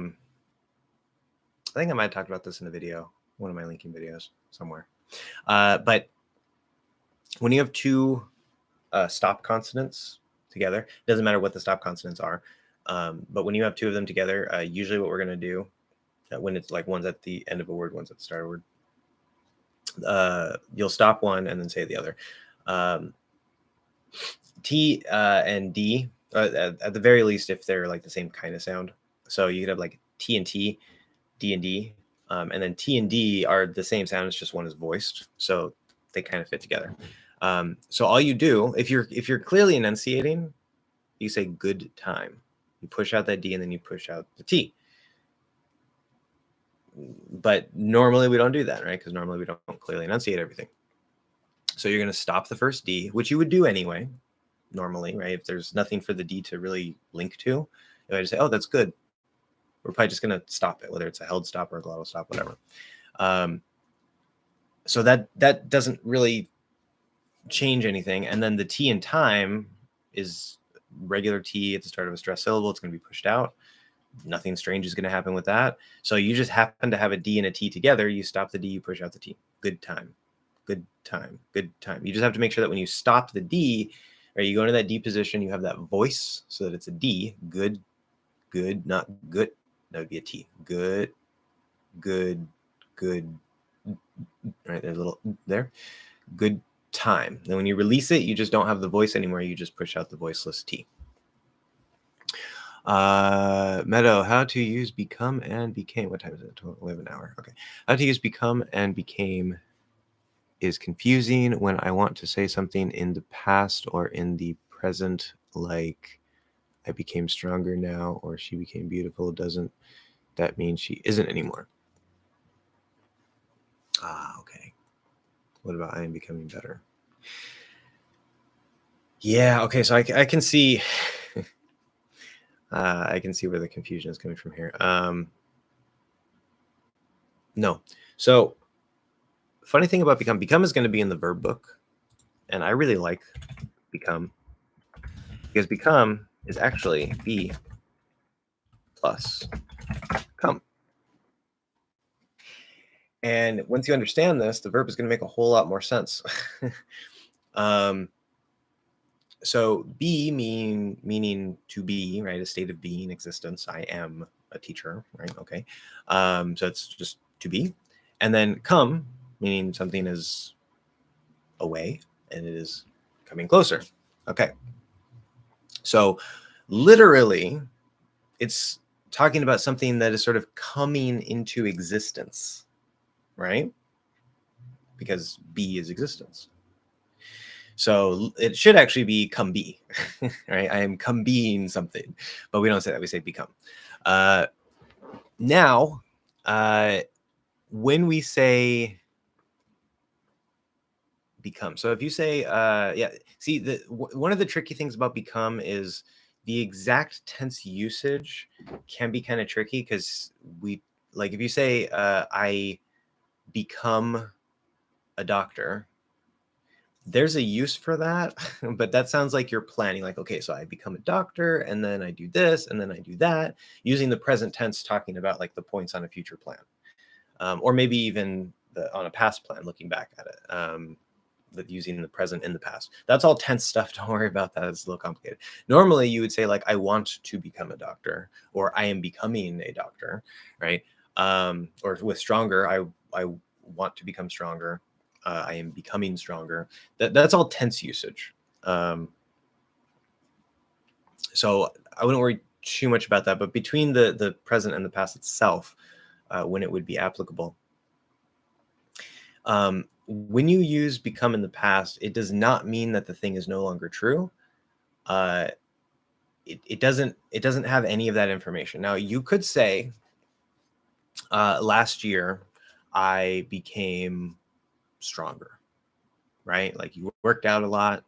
think I might have talked about this in a video, one of my linking videos somewhere. But when you have two stop consonants together, it doesn't matter what the stop consonants are. But when you have two of them together, usually what we're going to do when it's like one's at the end of a word, one's at the start of a word, you'll stop one and then say the other. T and D, at the very least, if they're like the same kind of sound. So you could have like T and T, D and D, and then T and D are the same sound. It's just one is voiced, so they kind of fit together. So all you do, if you're clearly enunciating, you say good time. You push out that D and then you push out the T. But normally we don't do that, right? Because normally we don't clearly enunciate everything. So you're going to stop the first D, which you would do anyway, normally, right? If there's nothing for the D to really link to, if I just say, oh, that's good, we're probably just going to stop it, whether it's a held stop or a glottal stop, whatever. So that doesn't really change anything. And then the T in time is regular T at the start of a stressed syllable. It's going to be pushed out. Nothing strange is going to happen with that. So you just happen to have a D and a T together. You stop the D, you push out the T. Good time. Good time. Good time. You just have to make sure that when you stop the D, or you go into that D position, you have that voice so that it's a D. Good, good, not good. That would be a T. Good, good, good. All right, there's a little there. Good time. Then when you release it, you just don't have the voice anymore. You just push out the voiceless T. Meadow, how to use become and became. What time is it? We have an hour. Okay. How to use become and became is confusing when I want to say something in the past or in the present, like I became stronger now or she became beautiful. Doesn't that mean she isn't anymore? Okay. What about I am becoming better? Yeah, okay, so I can see I can see where the confusion is coming from here. No. So funny thing about become is going to be in the verb book, and I really like become because become is actually be plus come. And once you understand this, the verb is going to make a whole lot more sense. So be meaning to be, right? A state of being, existence. I am a teacher, right? Okay. So it's just to be. And then come, meaning something is away and it is coming closer. Okay. So literally, it's talking about something that is sort of coming into existence, right? Because be is existence. So it should actually be come be, right? I am come being something, but we don't say that. We say become. Now, when we say become, so if you say, yeah, see, one of the tricky things about become is the exact tense usage can be kind of tricky because if you say, I become a doctor, there's a use for that, but that sounds like you're planning, like, okay, so I become a doctor, and then I do this, and then I do that, using the present tense, talking about like the points on a future plan, or maybe even on a past plan, looking back at it, using the present in the past. That's all tense stuff. Don't worry about that. It's a little complicated. Normally, you would say like, I want to become a doctor, or I am becoming a doctor, right? Or with stronger, I want to become stronger. I am becoming stronger. That's all tense usage. So I wouldn't worry too much about that. But between the present and the past itself, when it would be applicable, when you use become in the past, it does not mean that the thing is no longer true. It doesn't have any of that information. Now, you could say, last year I became stronger, right? Like, you worked out a lot.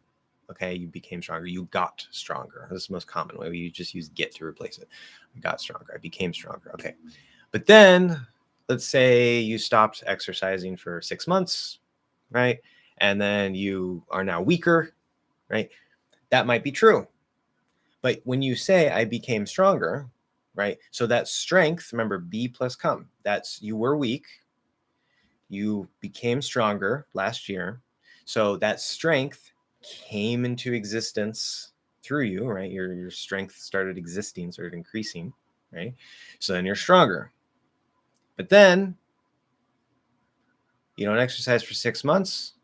Okay, you became stronger. You got stronger. This is the most common way. You just use get to replace it. I got stronger. I became stronger. Okay. But then let's say you stopped exercising for 6 months, right? And then you are now weaker, right? That might be true. But when you say I became stronger, right? So that strength, remember, be plus come. That's, you were weak. You became stronger last year. So that strength came into existence through you, right? Your strength started existing, started increasing, right? So then you're stronger. But then you don't exercise for 6 months.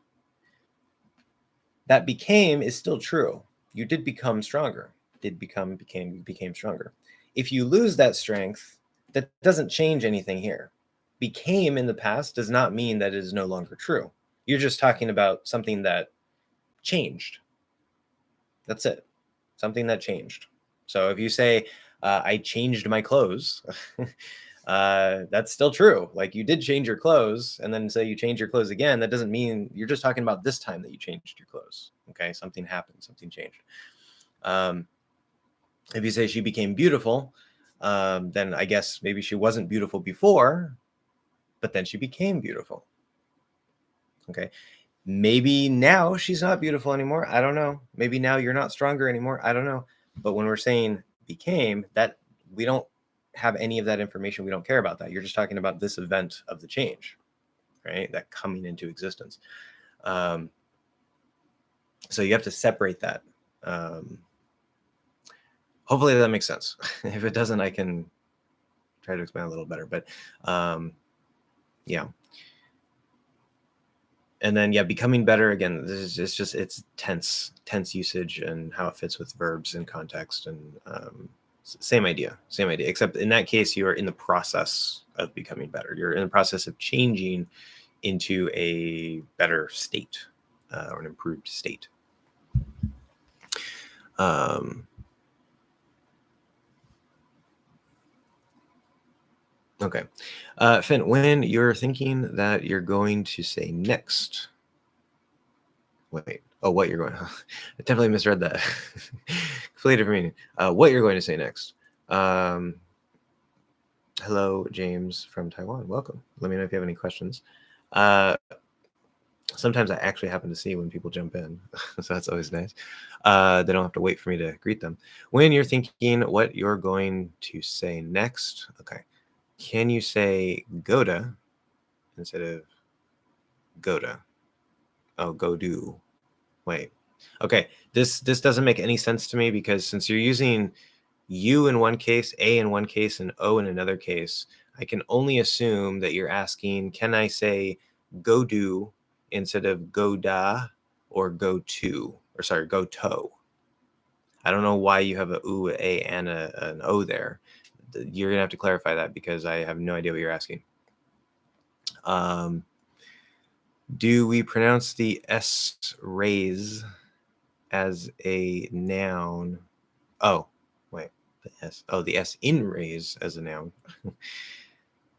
That became is still true. You did become stronger. Became stronger. If you lose that strength, that doesn't change anything here. Became in the past does not mean that it is no longer true. You're just talking about something that changed. That's it. Something that changed. So if you say, I changed my clothes, that's still true. Like, you did change your clothes, and then say you change your clothes again. That doesn't mean, you're just talking about this time that you changed your clothes. Okay, something happened, something changed. If you say she became beautiful, then I guess maybe she wasn't beautiful before, but then she became beautiful. Okay, maybe now she's not beautiful anymore. I don't know. Maybe now you're not stronger anymore. I don't know. But when we're saying became, that we don't have any of that information. We don't care about that. You're just talking about this event of the change, right? That coming into existence. So you have to separate that. Hopefully that makes sense. If it doesn't, I can try to explain a little better. But yeah. And then, yeah, becoming better, again, this is just it's tense usage and how it fits with verbs and context, and same idea, except in that case you are in the process of becoming better. You're in the process of changing into a better state, or an improved state. Okay. Finn, when you're thinking that you're going to say next, wait, oh, what you're going, I definitely misread that. Completely different meaning. What you're going to say next. Hello, James from Taiwan. Welcome. Let me know if you have any questions. Sometimes I actually happen to see when people jump in, so that's always nice. They don't have to wait for me to greet them. When you're thinking what you're going to say next, okay. Can you say goda instead of goda? Oh, go do. Wait. Okay, this doesn't make any sense to me, because since you're using you in one case, a in one case, and o in another case, I can only assume that you're asking, can I say go do instead of go da or go to, or sorry, go to. I don't know why you have a u, a, and an o there. You're gonna have to clarify that, because I have no idea what you're asking. Do we pronounce the s raise as a noun? Oh, wait, the s. Oh, the s in raise as a noun.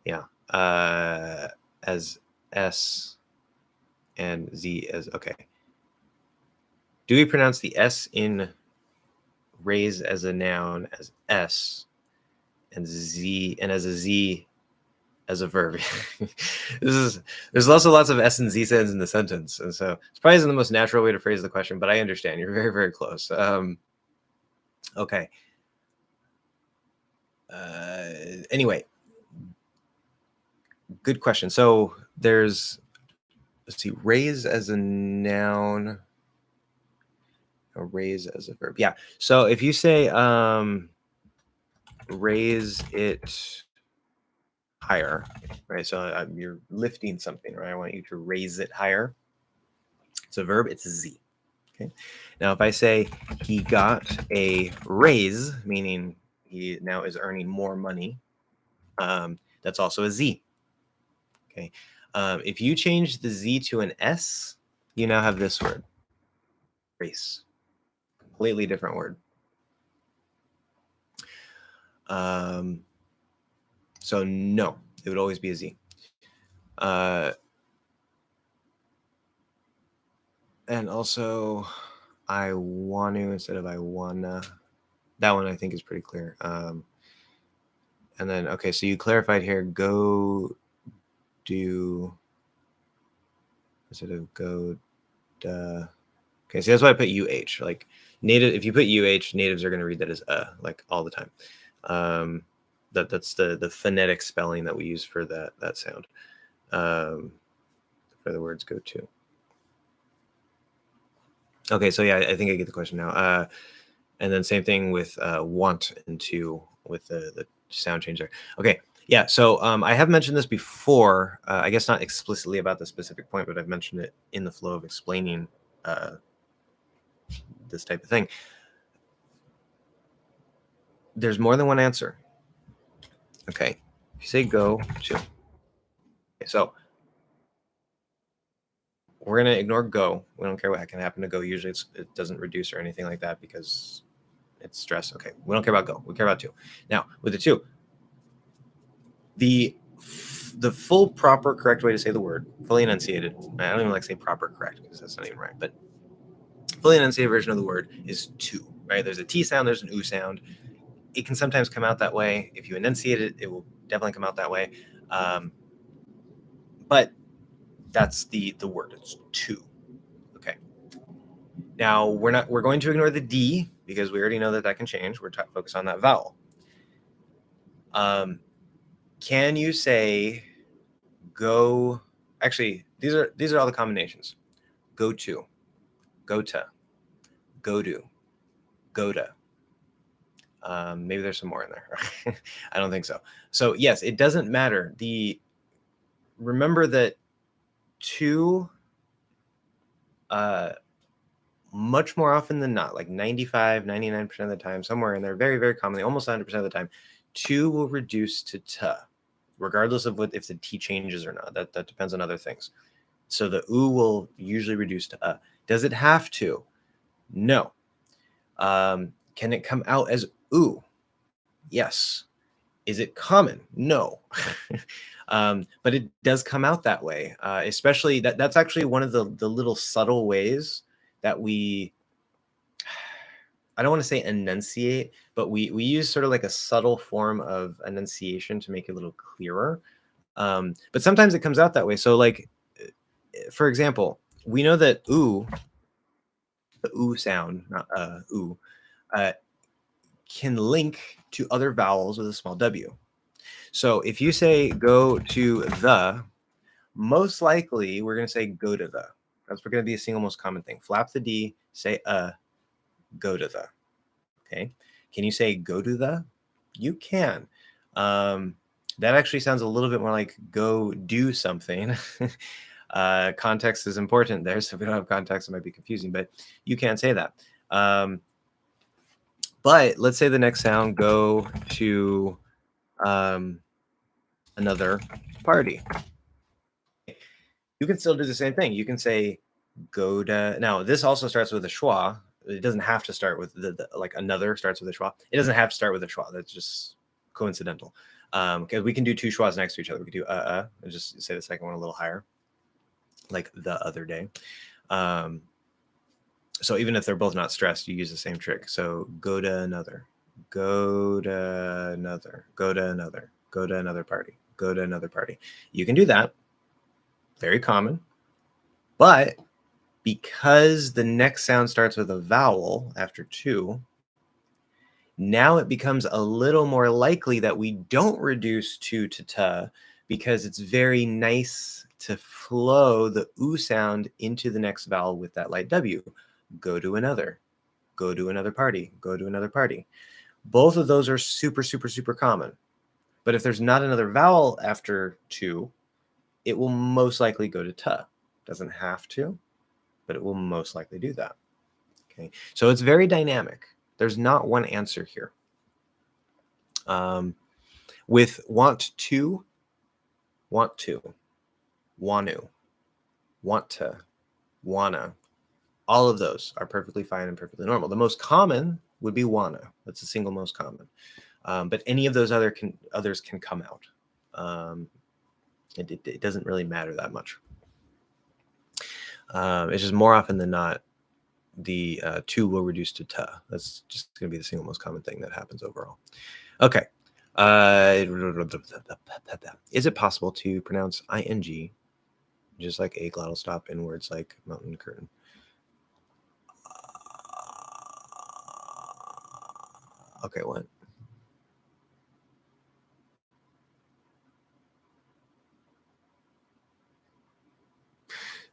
Yeah, as s and z as, okay. Do we pronounce the s in raise as a noun as s, and z, and as a z as a verb. There's also lots of S and Z sounds in the sentence, and so it's probably isn't the most natural way to phrase the question, but I understand. You're very, very close. Okay. Anyway, good question. So there's, let's see, raise as a noun, or raise as a verb. Yeah. So if you say raise it higher, right? So you're lifting something, right? I want you to raise it higher. It's a verb. It's a Z. Okay. Now, if I say he got a raise, meaning he now is earning more money, that's also a Z. Okay. If you change the Z to an S, you now have this word, race. Completely different word. So no, it would always be a Z. And also, I want to instead of I wanna. That one I think is pretty clear. And then, okay, so you clarified here, go do instead of go duh. Okay, so that's why I put UH. Like native, if you put UH, natives are going to read that as like all the time. That's the phonetic spelling that we use for that sound. For the words go to. Okay, so yeah, I think I get the question now. And then same thing with want and to with the sound change there. Okay, yeah. So I have mentioned this before. I guess not explicitly about the specific point, but I've mentioned it in the flow of explaining this type of thing. There's more than one answer. Okay, if you say go to, okay, so we're gonna ignore go. We don't care what can happen to go. Usually it doesn't reduce or anything like that because it's stress. Okay, we don't care about go. We care about to. Now with the to, the full proper correct way to say the word, fully enunciated. I don't even like to say proper correct because that's not even right. But fully enunciated version of the word is to. Right? There's a T sound. There's an U sound. It can sometimes come out that way. If you enunciate it, it will definitely come out that way. But that's the word. It's to. Okay. Now we're going to ignore the D because we already know that can change. We're focused on that vowel. Can you say go? Actually, these are all the combinations. Go to, go to, go to, go to. Maybe there's some more in there. I don't think so. So yes, it doesn't matter. Remember that to much more often than not, like 95, 99% of the time, somewhere in there, very, very commonly, almost 100% of the time, to will reduce to ta, regardless of if the T changes or not. That depends on other things. So the U will usually reduce to a. Does it have to? No. Can it come out as U? Yes. Is it common? No. But it does come out that way, especially that's actually one of the little subtle ways that I don't want to say enunciate, but we use sort of like a subtle form of enunciation to make it a little clearer. But sometimes it comes out that way. So like, for example, we know that "oo," the "oo" sound, not "oo," can link to other vowels with a small w. So if you say go to the, most likely we're going to say go to the. That's going to be a single most common thing. Flap the D, say go to the. Okay. Can you say go to the? You can. That actually sounds a little bit more like go do something. Context is important there. So if we don't have context, it might be confusing, but you can say that. But let's say the next sound, go to another party. You can still do the same thing. You can say go to. Now, this also starts with a schwa. It doesn't have to start with the like another starts with a schwa. It doesn't have to start with a schwa. That's just coincidental. Because we can do two schwas next to each other. We can do and just say the second one a little higher, like the other day. So even if they're both not stressed, you use the same trick. So go to another, go to another, go to another, go to another party. go to another party. You can do that. Very common. But because the next sound starts with a vowel after to, now it becomes a little more likely that we don't reduce to ta, because it's very nice to flow the oo sound into the next vowel with that light W. Go to another party, go to another party. Both of those are super, super, super common. But if there's not another vowel after to, it will most likely go to ta. Doesn't have to, but it will most likely do that. Okay, so it's very dynamic. There's not one answer here. With want to, want to, want to, wanna, all of those are perfectly fine and perfectly normal. The most common would be wanna. That's the single most common. But any of those others can come out. It doesn't really matter that much. It's just more often than not, the to will reduce to ta. That's just going to be the single most common thing that happens overall. Okay. Is it possible to pronounce ing just like a glottal stop in words like mountain curtain? Okay, what?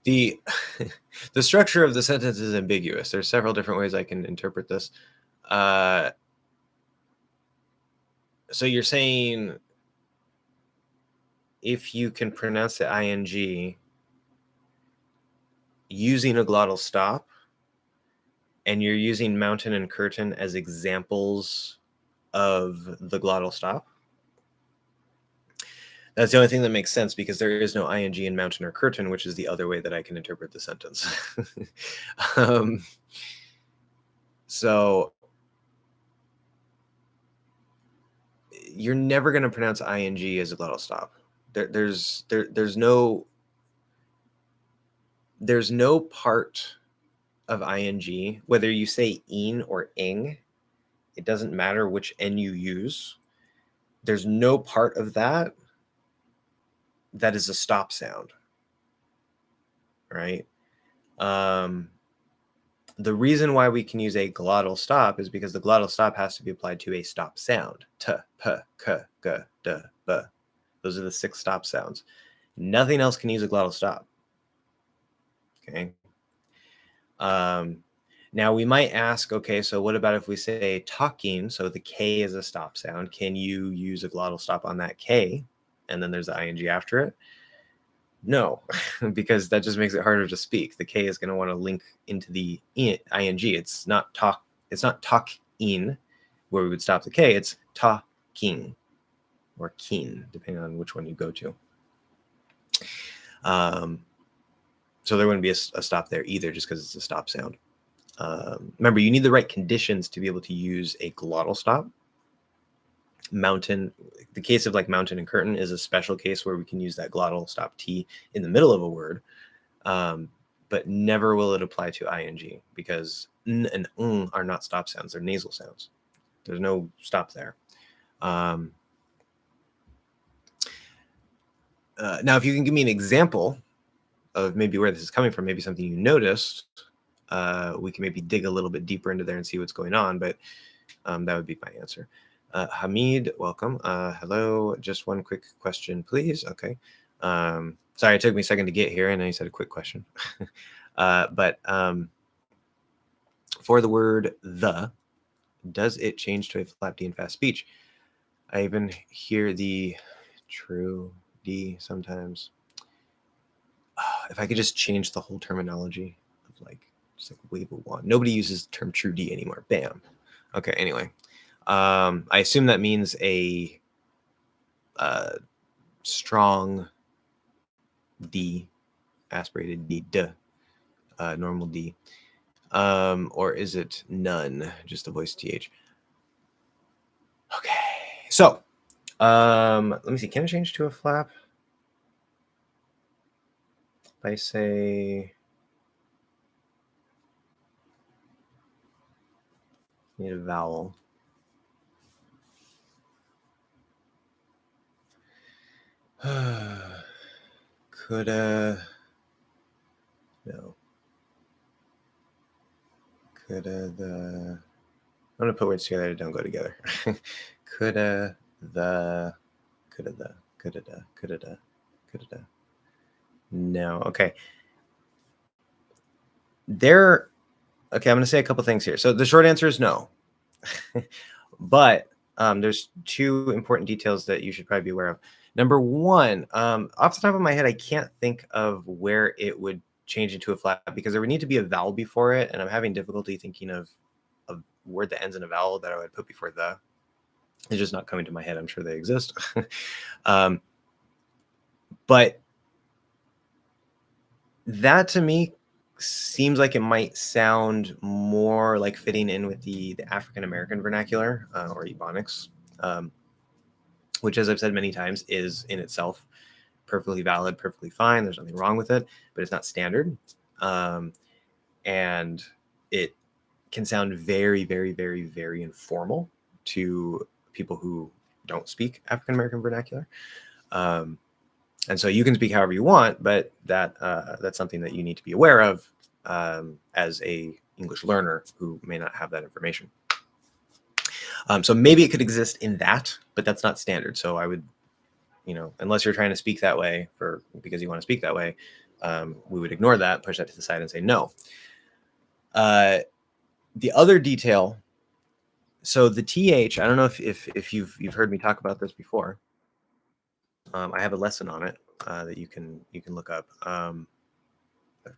The the structure of the sentence is ambiguous. There's several different ways I can interpret this. So you're saying if you can pronounce the ing using a glottal stop, and you're using mountain and curtain as examples of the glottal stop, that's the only thing that makes sense, because there is no ing in mountain or curtain, which is the other way that I can interpret the sentence. So you're never going to pronounce ing as a glottal stop. There's no part of ing, whether you say in or ing, it doesn't matter which n you use. There's no part of that is a stop sound, right? The reason why we can use a glottal stop is because the glottal stop has to be applied to a stop sound. T, p, k, g, d, b. Those are the 6 stop sounds. Nothing else can use a glottal stop. Okay. Now we might ask, okay, so what about if we say talking? So the K is a stop sound. Can you use a glottal stop on that K? And then there's the ing after it? No, because that just makes it harder to speak. The K is going to want to link into the ing. It's not talk. It's not talk-in, where we would stop the K. It's talking or keen, depending on which one you go to. So there wouldn't be a stop there either, just because it's a stop sound. Remember, you need the right conditions to be able to use a glottal stop. Mountain, the case of like mountain and curtain is a special case where we can use that glottal stop T in the middle of a word, but never will it apply to ing, because n and are not stop sounds. They're nasal sounds. There's no stop there. Now, if you can give me an example of maybe where this is coming from, maybe something you noticed, we can maybe dig a little bit deeper into there and see what's going on, but that would be my answer. Hamid, welcome. Hello. Just one quick question, please. Okay. Sorry, it took me a second to get here, and I said a quick question. But for the word the, does it change to a flap D in fast speech? I even hear the true D sometimes. If I could just change the whole terminology of like, just like wave a wand. Nobody uses the term true D anymore. Bam. Okay, anyway. I assume that means a strong D, aspirated D, normal D. Or is it none, just the voice TH? Okay, so let me see. Can I change to a flap? If I say, need a vowel. Coulda. No. Coulda the. I'm gonna put words together that don't go together. Coulda the. Coulda the. Coulda the. Coulda the. Coulda the. No. Okay. Okay, I'm gonna say a couple things here. So the short answer is no. But there's two important details that you should probably be aware of. Number one, off the top of my head, I can't think of where it would change into a flat because there would need to be a vowel before it, and I'm having difficulty thinking of a word that ends in a vowel that I would put before the. It's just not coming to my head. I'm sure they exist. But that to me seems like it might sound more like fitting in with the African American vernacular or Ebonics, which, as I've said many times, is in itself perfectly valid, perfectly fine. There's nothing wrong with it, but it's not standard. And it can sound very, very, very, very informal to people who don't speak African American vernacular. And so you can speak however you want, but that's something that you need to be aware of as a English learner who may not have that information. So maybe it could exist in that, but that's not standard. So I would, unless you're trying to speak that way because you want to speak that way, we would ignore that, push that to the side, and say no. The other detail. So the TH, I don't know if you've heard me talk about this before. I have a lesson on it that you can look up.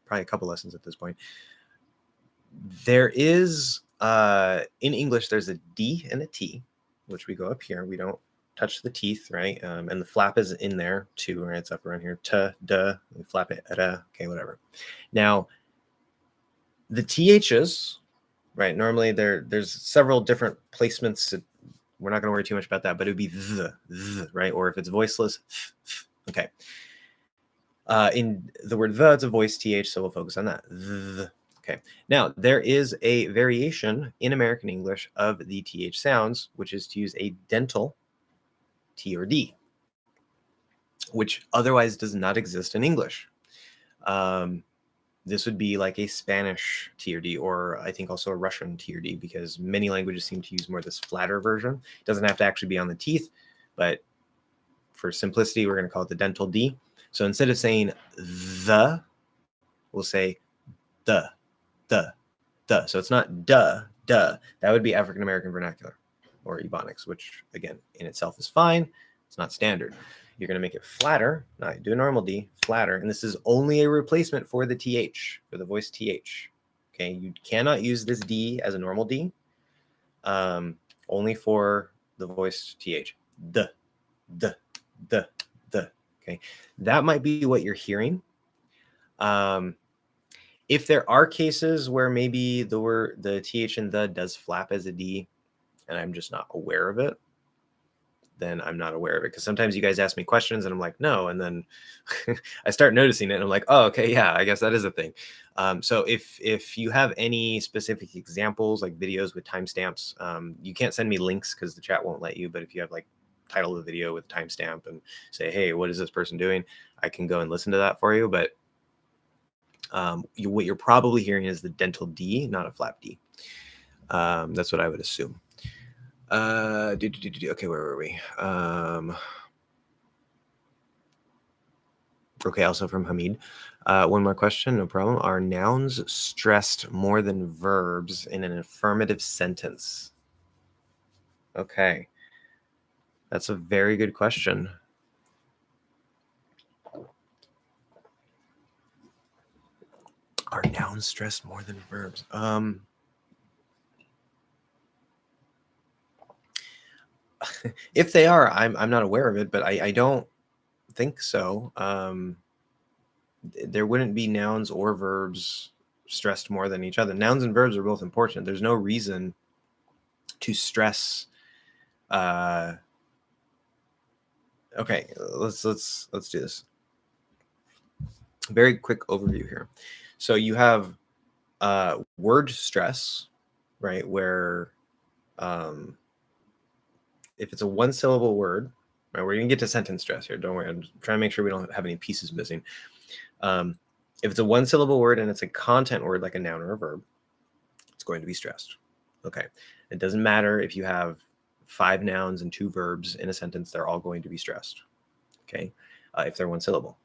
Probably a couple lessons at this point. There is in English there's a D and a T, which we go up here. We don't touch the teeth, right? And the flap is in there too, right? It's up around here. T, duh, we flap it, okay, whatever. Now, the THs, right? Normally there's several different placements. We're not going to worry too much about that, but it would be the, right? Or if it's voiceless, okay. In the word the, it's a voiced th, so we'll focus on that. The. Okay. Now, there is a variation in American English of the th sounds, which is to use a dental T or D, which otherwise does not exist in English. This would be like a Spanish T or D, or I think also a Russian T or D, because many languages seem to use more this flatter version. It doesn't have to actually be on the teeth, but for simplicity, we're going to call it the dental D. So instead of saying the, we'll say the. So it's not duh. That would be African American vernacular or Ebonics, which again in itself is fine. It's not standard. You're going to make it flatter, not do a normal D, flatter. And this is only a replacement for the TH, for the voice TH. Okay, you cannot use this D as a normal D, only for the voice TH. The. Okay, that might be what you're hearing. If there are cases where maybe the th and the does flap as a D, and I'm just not aware of it, then I'm not aware of it. Because sometimes you guys ask me questions and I'm like, no, and then I start noticing it and I'm like, oh, okay, yeah, I guess that is a thing. So if you have any specific examples, like videos with timestamps, you can't send me links because the chat won't let you. But if you have like title of the video with timestamp and say, hey, what is this person doing? I can go and listen to that for you. But what you're probably hearing is the dental D, not a flap D. That's what I would assume. Okay, where were we? Okay, also from Hamid. One more question, no problem. Are nouns stressed more than verbs in an affirmative sentence? Okay. That's a very good question. Are nouns stressed more than verbs? If they are, I'm not aware of it, but I don't think so. There wouldn't be nouns or verbs stressed more than each other. Nouns and verbs are both important. There's no reason to stress. Okay, let's do this. Very quick overview here. So you have word stress, right? Where if it's a one syllable word, Right, we're going to get to sentence stress here. Don't worry. I'm trying to make sure we don't have any pieces missing. If it's a one-syllable word and it's a content word like a noun or a verb, it's going to be stressed. Okay. It doesn't matter if you have 5 nouns and 2 verbs in a sentence, they're all going to be stressed. Okay. If they're one syllable.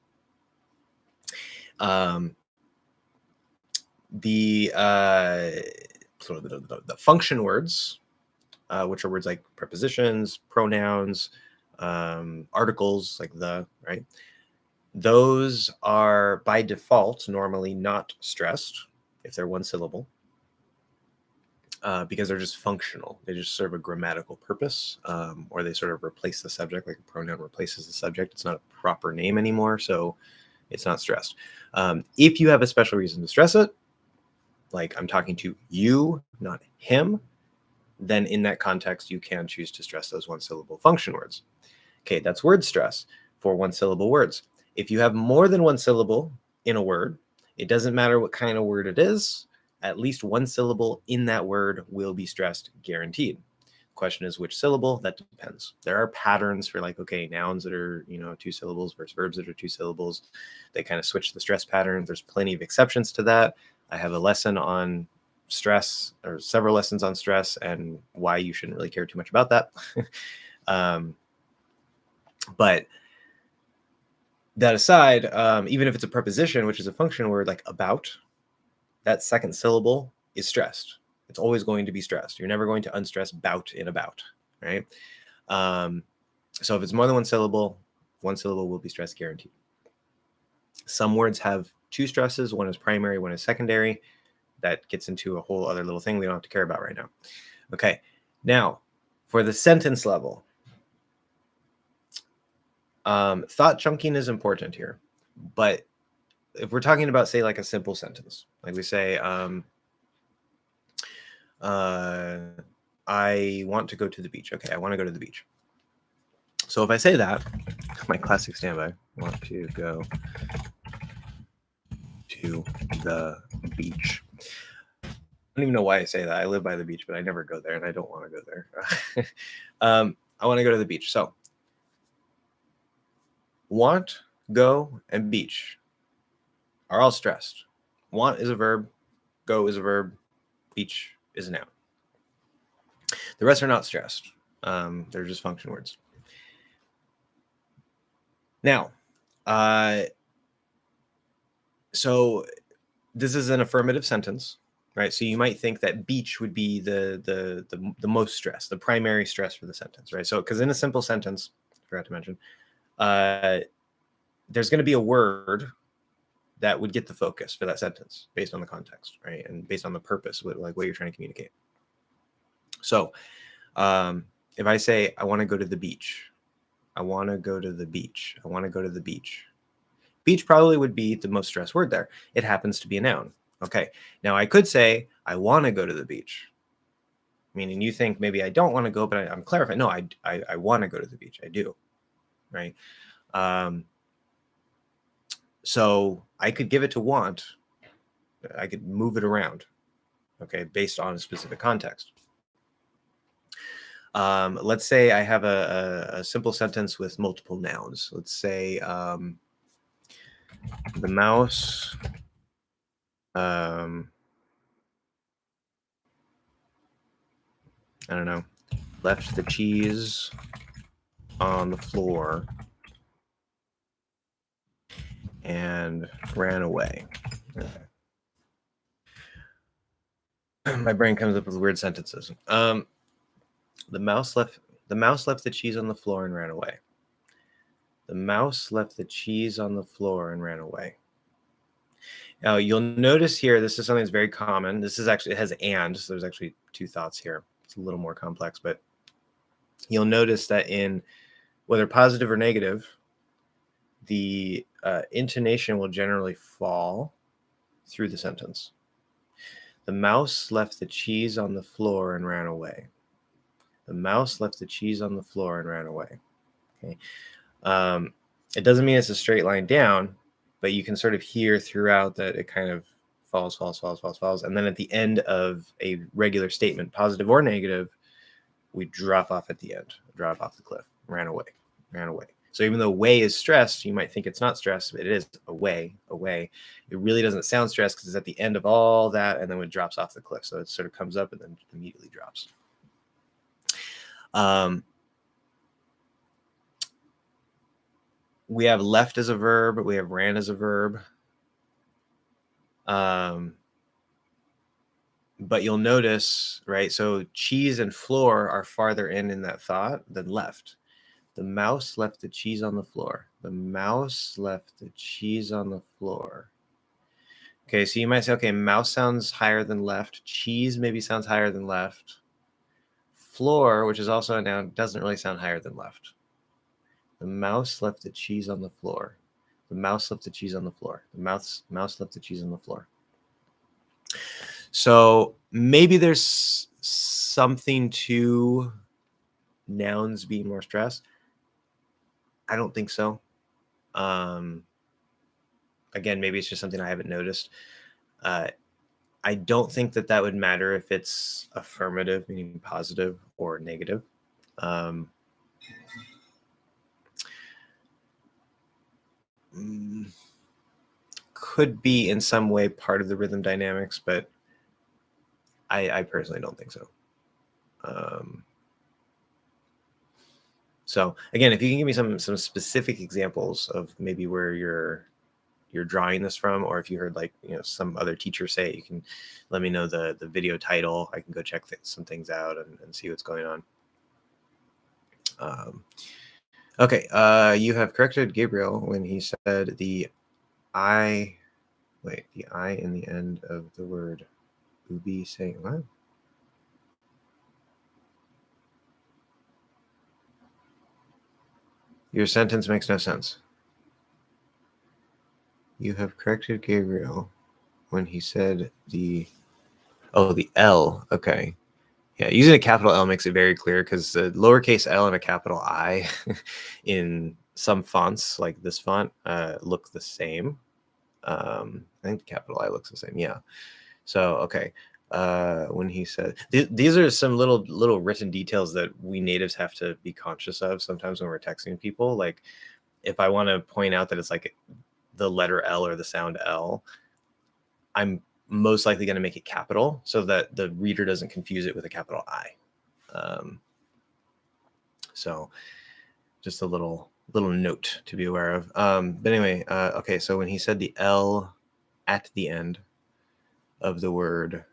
The function words, which are words like prepositions, pronouns, articles like the, right? Those are by default normally not stressed if they're one syllable, because they're just functional. They just serve a grammatical purpose, or they sort of replace the subject, like a pronoun replaces the subject. It's not a proper name anymore, so it's not stressed. If you have a special reason to stress it, like I'm talking to you, not him, then in that context, you can choose to stress those one-syllable function words. Okay, that's word stress for one-syllable words. If you have more than one syllable in a word, it doesn't matter what kind of word it is, at least one syllable in that word will be stressed, guaranteed. Question is which syllable? That depends. There are patterns for like, okay, nouns that are, 2 syllables versus verbs that are 2 syllables. They kind of switch the stress pattern. There's plenty of exceptions to that. I have a lesson on stress, or several lessons on stress, and why you shouldn't really care too much about that. But that aside, even if it's a preposition, which is a function word like about, that second syllable is stressed. It's always going to be stressed. You're never going to unstress bout in about, right? So if it's more than one syllable will be stressed, guaranteed. Some words have 2 stresses. One is primary, one is secondary. That gets into a whole other little thing we don't have to care about right now. Okay, now for the sentence level, thought chunking is important here. But if we're talking about, say, like a simple sentence, like we say, I want to go to the beach. Okay, I want to go to the beach. So if I say that, my classic standby, want to go to the beach. I don't even know why I say that. I live by the beach, but I never go there, and I don't want to go there. I want to go to the beach. So want, go, and beach are all stressed. Want is a verb, go is a verb, beach is a noun. The rest are not stressed. They're just function words. Now, so this is an affirmative sentence, right? So you might think that beach would be the most stress, the primary stress for the sentence, right? So because in a simple sentence, I forgot to mention, there's going to be a word that would get the focus for that sentence based on the context, right? And based on the purpose, like what you're trying to communicate. So if I say, I want to go to the beach, I want to go to the beach, I want to go to the beach. Beach probably would be the most stressed word there. It happens to be a noun. Okay, now I could say, I want to go to the beach. Meaning you think maybe I don't want to go, but I'm clarifying. No, I want to go to the beach. I do, right? So I could give it to want. I could move it around, okay, based on a specific context. Let's say I have a simple sentence with multiple nouns. Let's say the mouse I don't know, left the cheese on the floor and ran away. My brain comes up with weird sentences. The mouse left the cheese on the floor and ran away. The mouse left the cheese on the floor and ran away. Now you'll notice here, this is something that's very common. This is actually, it has and, so there's actually 2 thoughts here. It's a little more complex, but you'll notice that in whether positive or negative, the intonation will generally fall through the sentence. The mouse left the cheese on the floor and ran away. The mouse left the cheese on the floor and ran away. Okay. It doesn't mean it's a straight line down, but you can sort of hear throughout that it kind of falls. And then at the end of a regular statement, positive or negative, we drop off at the end, drop off the cliff, ran away. ran away. So even though way is stressed, you might think it's not stressed, but it is away. It really doesn't sound stressed because it's at the end of all that, and then it drops off the cliff. So it sort of comes up and then immediately drops. We have left as a verb. We have ran as a verb. But you'll notice, right? So cheese and floor are farther in that thought than left. The mouse left the cheese on the floor. The mouse left the cheese on the floor. Okay, so you might say, okay, mouse sounds higher than left. Cheese maybe sounds higher than left. Floor, which is also a noun, doesn't really sound higher than left. The mouse left the cheese on the floor. The mouse left the cheese on the floor. The mouse left the cheese on the floor. So maybe there's something to nouns being more stressed. I don't think so. Again, maybe it's just something I haven't noticed. I don't think that would matter if it's affirmative, meaning positive, or negative. Could be in some way part of the rhythm dynamics, but I personally don't think so. So again, if you can give me some specific examples of maybe where you're drawing this from, or if you heard like some other teacher say it, you can let me know the video title. I can go check some things out and see what's going on. Okay, you have corrected Gabriel when he said the I in the end of the word ubi, saying what? Your sentence makes no sense. You have corrected Gabriel when he said the L. Okay. Yeah, using a capital L makes it very clear because the lowercase l and a capital I in some fonts, like this font, look the same. I think the capital I looks the same. Yeah. So, okay. When he said, these are some little written details that we natives have to be conscious of sometimes when we're texting people. Like if I want to point out that it's like the letter L or the sound L, I'm most likely going to make it capital so that the reader doesn't confuse it with a capital I. So just a little note to be aware of. But anyway, okay, so when he said the L at the end of the word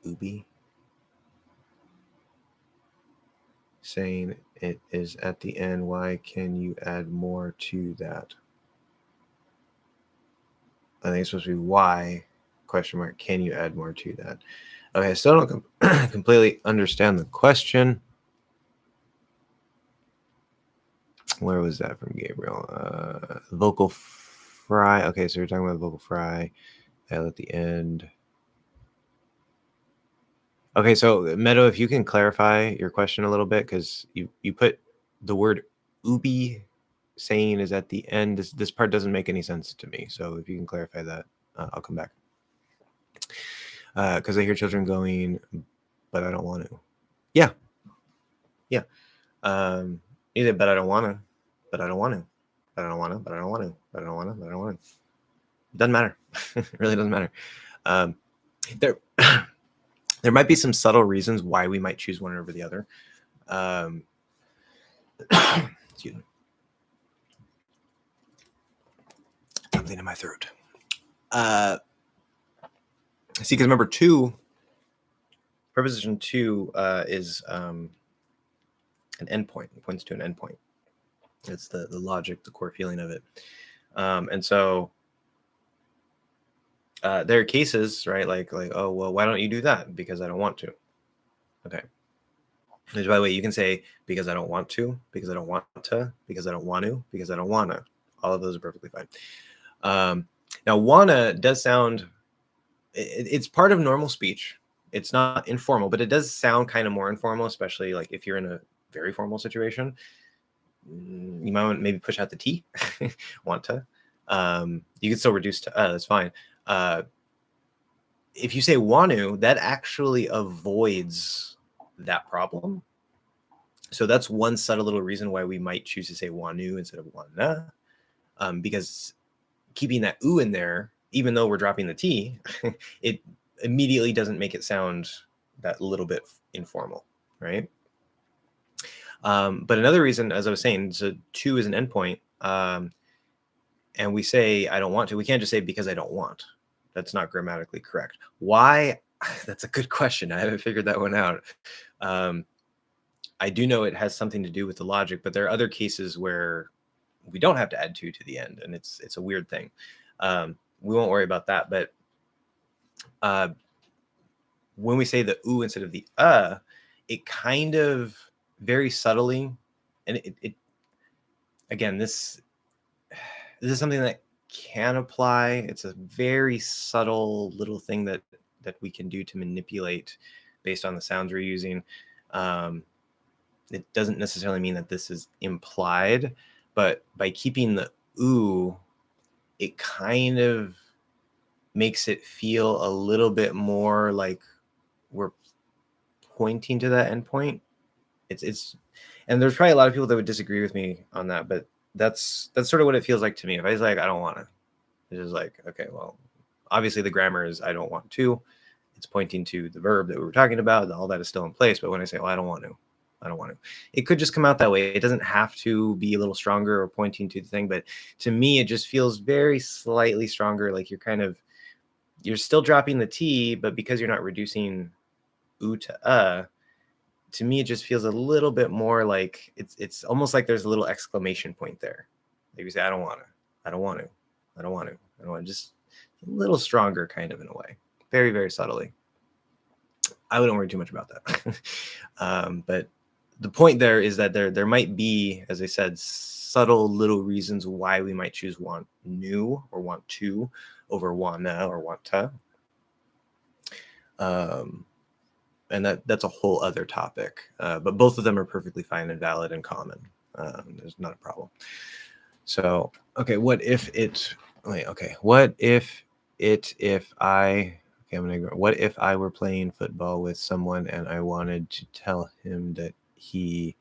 ubi, saying it is at the end, why can you add more to that? I think it's supposed to be why, ? Can you add more to that? Okay, I still don't completely understand the question. Where was that from, Gabriel? Vocal fry. Okay, so we're talking about vocal fry. L at the end. Okay, so Meadow, if you can clarify your question a little bit, because you put the word ubi saying is at the end. This part doesn't make any sense to me. So if you can clarify that, I'll come back. Because I hear children going, but I don't want to. Yeah. Either but I don't want to, but I don't want to, but I don't want to, but I don't want to, but I don't want to, but I don't want to. It doesn't matter. It really doesn't matter. There might be some subtle reasons why we might choose one over the other. Excuse me. Something in my throat. See, because remember preposition two is an endpoint. It points to an endpoint. It's the logic, the core feeling of it. And so there are cases, right? Like, oh, well, why don't you do that? Because I don't want to. Okay. And by the way, you can say because I don't want to, because I don't want to, because I don't want to, because I don't want to. All of those are perfectly fine. Now, wanna does sound, it's part of normal speech. It's not informal, but it does sound kind of more informal, especially like if you're in a very formal situation. You might want to maybe push out the T, want to. You can still reduce to, that's fine. If you say want to, that actually avoids that problem. So that's one subtle little reason why we might choose to say wanu instead of wana, because keeping that oo in there, even though we're dropping the t, it immediately doesn't make it sound that little bit informal, right? But another reason, as I was saying, so to is an endpoint, and we say I don't want to. We can't just say because I don't want. That's not grammatically correct. Why? That's a good question. I haven't figured that one out. I do know it has something to do with the logic, but there are other cases where we don't have to add to the end, and it's a weird thing. We won't worry about that. But when we say the oo instead of the it kind of very subtly, and it again, this is something that can apply. It's a very subtle little thing that we can do to manipulate based on the sounds we're using. It doesn't necessarily mean that this is implied, but by keeping the ooh, it kind of makes it feel a little bit more like we're pointing to that endpoint. It's and there's probably a lot of people that would disagree with me on that, but that's sort of what it feels like to me. If I was like, I don't want to, it's just like, okay, well, obviously the grammar is I don't want to. It's pointing to the verb that we were talking about. All that is still in place. But when I say, well, I don't want to, it could just come out that way. It doesn't have to be a little stronger or pointing to the thing. But to me, it just feels very slightly stronger. Like you're still dropping the T, but because you're not reducing oo to me, it just feels a little bit more like it's almost like there's a little exclamation point there. Like you say, I don't want to, I don't want to, I don't want to, I don't want to. Just a little stronger, kind of in a way, very, very subtly. I wouldn't worry too much about that. But the point there is that there might be, as I said, subtle little reasons why we might choose want new or want to over wanna or want to. And that's a whole other topic. But both of them are perfectly fine and valid and common. There's not a problem. So, okay, what if what if I were playing football with someone and I wanted to tell him that he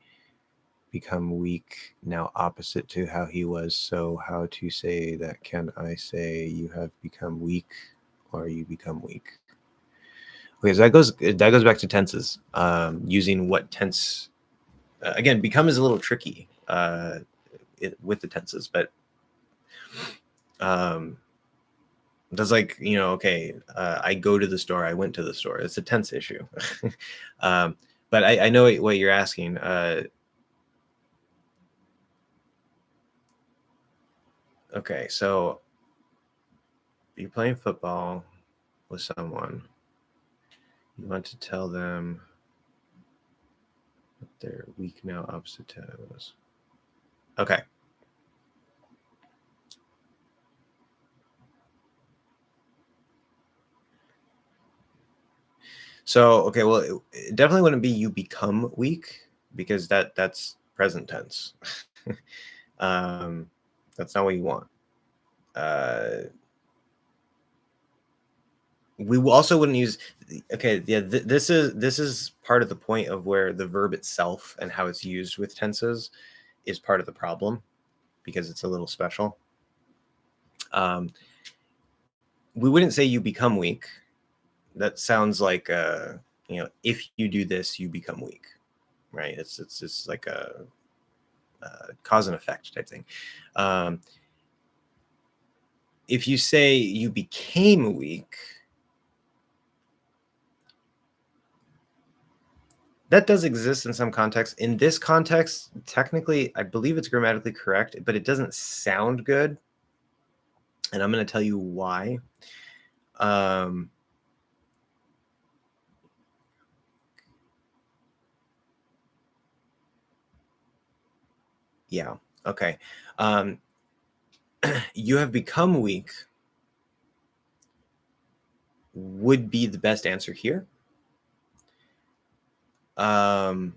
become weak, now opposite to how he was. So how to say that? Can I say you have become weak or you become weak? Okay, so that goes back to tenses. Using what tense? Again, become is a little tricky with the tenses, but that's like, okay, I go to the store, I went to the store. It's a tense issue. But I know what you're asking. Okay, so you're playing football with someone. You want to tell them that they're weak now, opposite to was. Okay. So, okay, well, it definitely wouldn't be you become weak because that's present tense. That's not what you want. We also wouldn't use. Okay, yeah, this is part of the point of where the verb itself and how it's used with tenses is part of the problem because it's a little special. We wouldn't say you become weak. That sounds like if you do this, you become weak, right? It's just like a cause and effect type thing. If you say you became weak, that does exist in some contexts. In this context, technically, I believe it's grammatically correct, but it doesn't sound good. And I'm going to tell you why. Yeah. Okay. You have become weak would be the best answer here. Because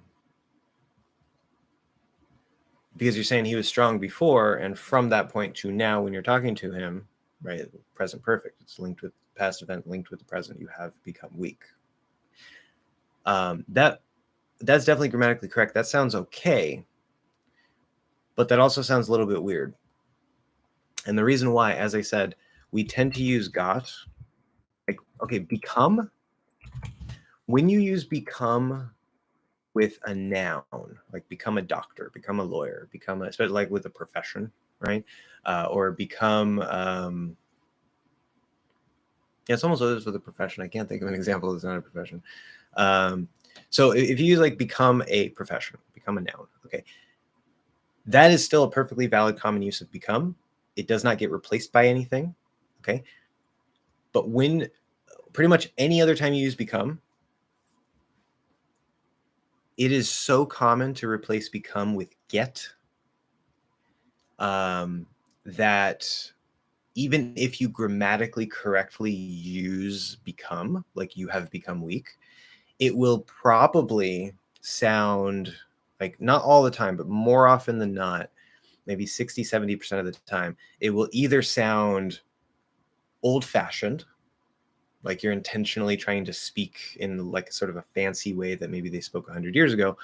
you're saying he was strong before, and from that point to now, when you're talking to him, right, present perfect, it's linked with past event, linked with the present, you have become weak. That that's definitely grammatically correct. That sounds okay, but that also sounds a little bit weird. And the reason why, as I said, we tend to use got, like, okay, become. When you use become with a noun, like become a doctor, become a lawyer, become a, especially like with a profession, right? Or become, yeah, it's almost always with a profession. I can't think of an example that's not a profession. So if you use like become a profession, become a noun, okay, that is still a perfectly valid common use of become. It does not get replaced by anything, okay? But when pretty much any other time you use become, it is so common to replace become with get that even if you grammatically correctly use become, like you have become weak, it will probably sound like, not all the time, but more often than not, maybe 60-70% of the time, it will either sound old-fashioned, like you're intentionally trying to speak in like sort of a fancy way that maybe they spoke 100 years ago,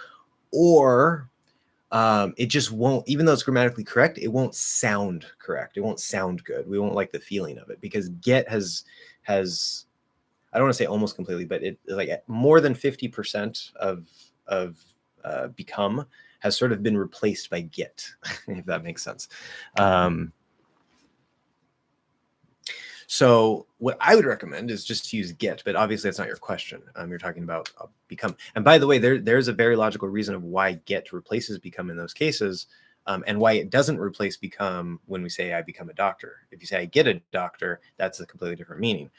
or it just won't, even though it's grammatically correct, it won't sound correct. It won't sound good. We won't like the feeling of it, because get has I don't want to say almost completely, but it like more than 50% of become has sort of been replaced by get, if that makes sense. So what I would recommend is just to use get, but obviously that's not your question. You're talking about become. And by the way, there's a very logical reason of why get replaces become in those cases, and why it doesn't replace become when we say I become a doctor. If you say I get a doctor, that's a completely different meaning.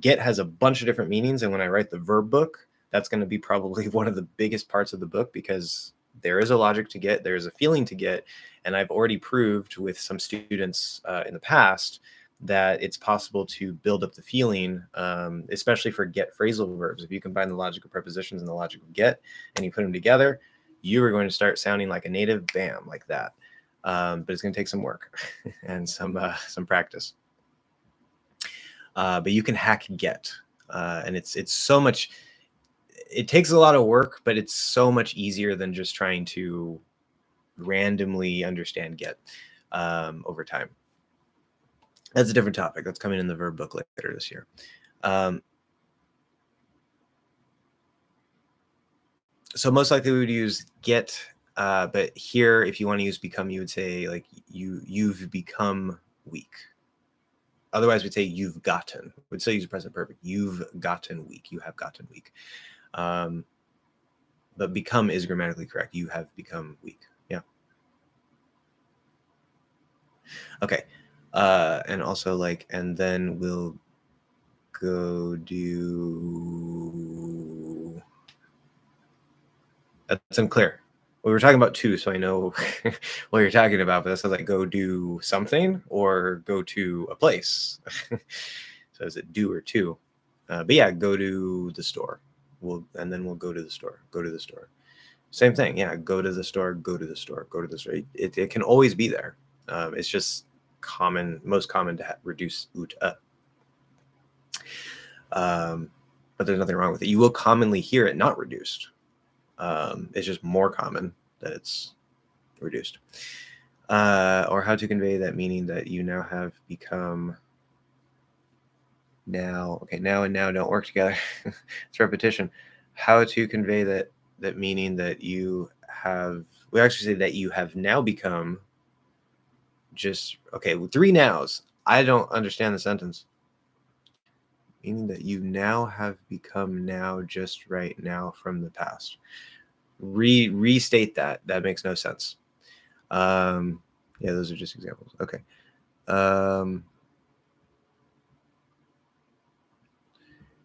Get has a bunch of different meanings, and when I write the verb book, that's going to be probably one of the biggest parts of the book, because there is a logic to get, there is a feeling to get, and I've already proved with some students in the past that it's possible to build up the feeling, especially for get phrasal verbs. If you combine the logic of prepositions and the logic of get, and you put them together, you are going to start sounding like a native, bam, like that. But it's going to take some work and some practice. But you can hack get, and it's so much. It takes a lot of work, but it's so much easier than just trying to randomly understand get over time. That's a different topic. That's coming in the verb book later this year. So most likely we would use get, but here, if you want to use become, you would say like you've become weak. Otherwise, we'd say you've gotten. We'd still use present perfect. You've gotten weak. You have gotten weak. But become is grammatically correct. You have become weak. Yeah. Okay. And also like, and then we'll go do. That's unclear. We were talking about to, so I know what you're talking about, but that's like go do something or go to a place. So is it do or to? But yeah, go to the store. And then we'll go to the store. Go to the store. Same thing. Yeah, go to the store. Go to the store. Go to the store. It can always be there. It's just most common to reduce ut. But there's nothing wrong with it. You will commonly hear it not reduced. It's just more common that it's reduced. Or how to convey that meaning that you now have become now. Okay, now and now don't work together. It's repetition. How to convey that meaning that you have. We actually say that you have now become. Just okay. With 3 nows. I don't understand the sentence. Meaning that you now have become now just right now from the past. Restate that. That makes no sense. Yeah, those are just examples. Okay.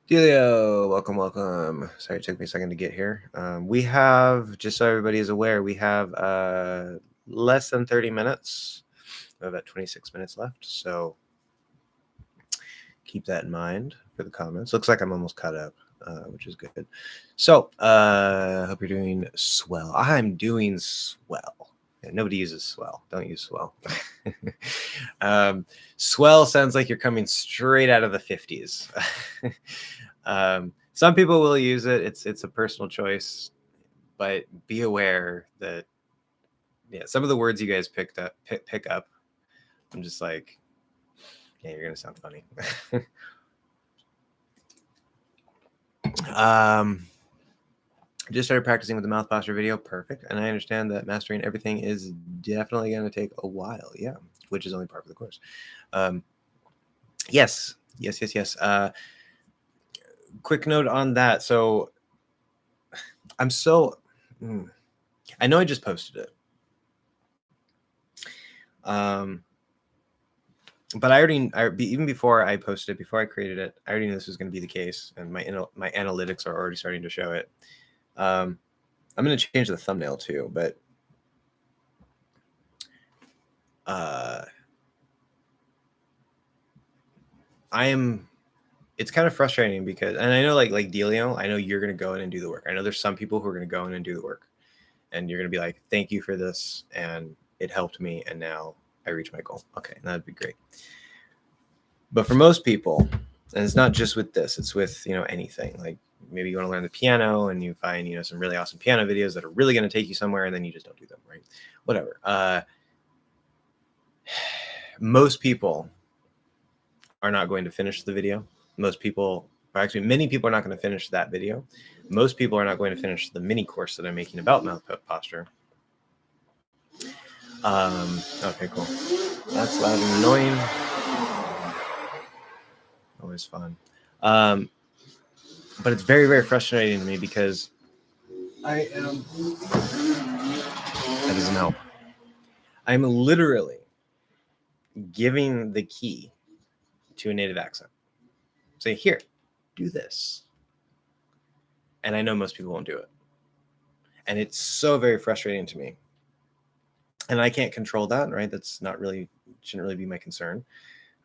Delio, welcome. Sorry, it took me a second to get here. We have, just so everybody is aware, we have less than 30 minutes. We have about 26 minutes left, so keep that in mind for the comments. Looks like I'm almost caught up, which is good. So, hope you're doing swell. I'm doing swell. Yeah, nobody uses swell. Don't use swell. Swell sounds like you're coming straight out of the 50s. Some people will use it. It's a personal choice. but be aware that some of the words you guys pick up, I'm just like, yeah, you're gonna sound funny. Just started practicing with the mouth posture video. Perfect. And I understand that mastering everything is definitely going to take a while. Yeah, which is only part of the course. Yes. Quick note on that. So I know I just posted it. But even before I posted it, before I created it, I already knew this was going to be the case, and my analytics are already starting to show it. I'm going to change the thumbnail too, but it's kind of frustrating because, and I know like Delio, I know you're going to go in and do the work. I know there's some people who are going to go in and do the work, and you're going to be like, thank you for this, and it helped me, and now I reach my goal. Okay, that'd be great. But for most people, and it's not just with this, it's with, anything. Like maybe you want to learn the piano and you find, some really awesome piano videos that are really going to take you somewhere, and then you just don't do them, right? Whatever. Most people are not going to finish the video. Many people are not going to finish that video. Most people are not going to finish the mini course that I'm making about mouth posture. Okay, cool. That's loud and annoying. Always fun. But it's very, very frustrating to me because that doesn't help. I'm literally giving the key to a native accent. Say, here, do this. And I know most people won't do it. And it's so very frustrating to me. And I can't control that, right? That's shouldn't really be my concern.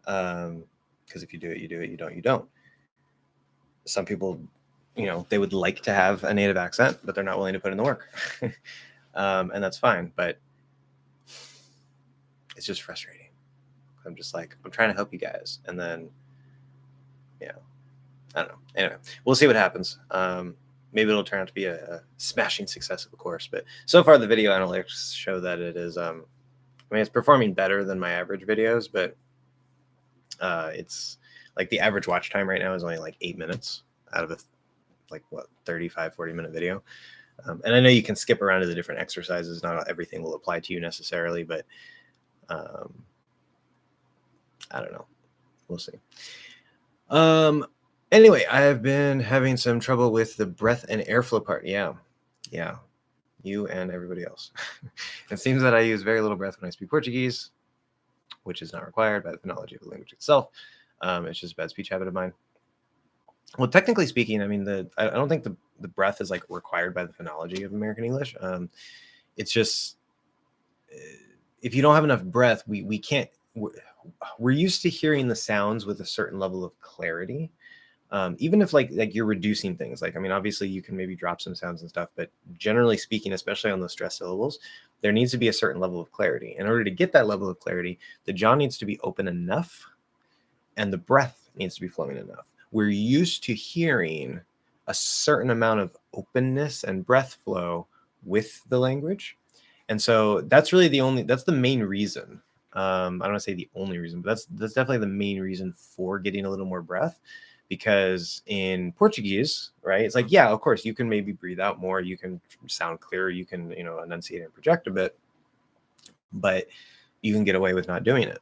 Because if you do it, you do it. You don't, you don't. Some people, they would like to have a native accent, but they're not willing to put in the work. And that's fine. But it's just frustrating. I'm just like, I'm trying to help you guys. And then, I don't know. Anyway, we'll see what happens. Maybe it'll turn out to be a smashing success of a course. But so far, the video analytics show that it is, it's performing better than my average videos, but it's like the average watch time right now is only like 8 minutes out of a 35, 40-minute video. And I know you can skip around to the different exercises. Not everything will apply to you necessarily, but I don't know. We'll see. Anyway, I have been having some trouble with the breath and airflow part. Yeah. You and everybody else. It seems that I use very little breath when I speak Portuguese, which is not required by the phonology of the language itself. It's just a bad speech habit of mine. Well, technically speaking, I mean, I don't think the breath is like required by the phonology of American English. It's just if you don't have enough breath, we can't. We're used to hearing the sounds with a certain level of clarity. Even if like you're reducing things, like, I mean, obviously you can maybe drop some sounds and stuff, but generally speaking, especially on those stressed syllables, there needs to be a certain level of clarity. In order to get that level of clarity, the jaw needs to be open enough and the breath needs to be flowing enough. We're used to hearing a certain amount of openness and breath flow with the language. And so that's really that's the main reason. I don't want to say the only reason, but that's definitely the main reason for getting a little more breath. Because in Portuguese, right, it's like, yeah, of course, you can maybe breathe out more, you can sound clearer, you can, enunciate and project a bit, but you can get away with not doing it.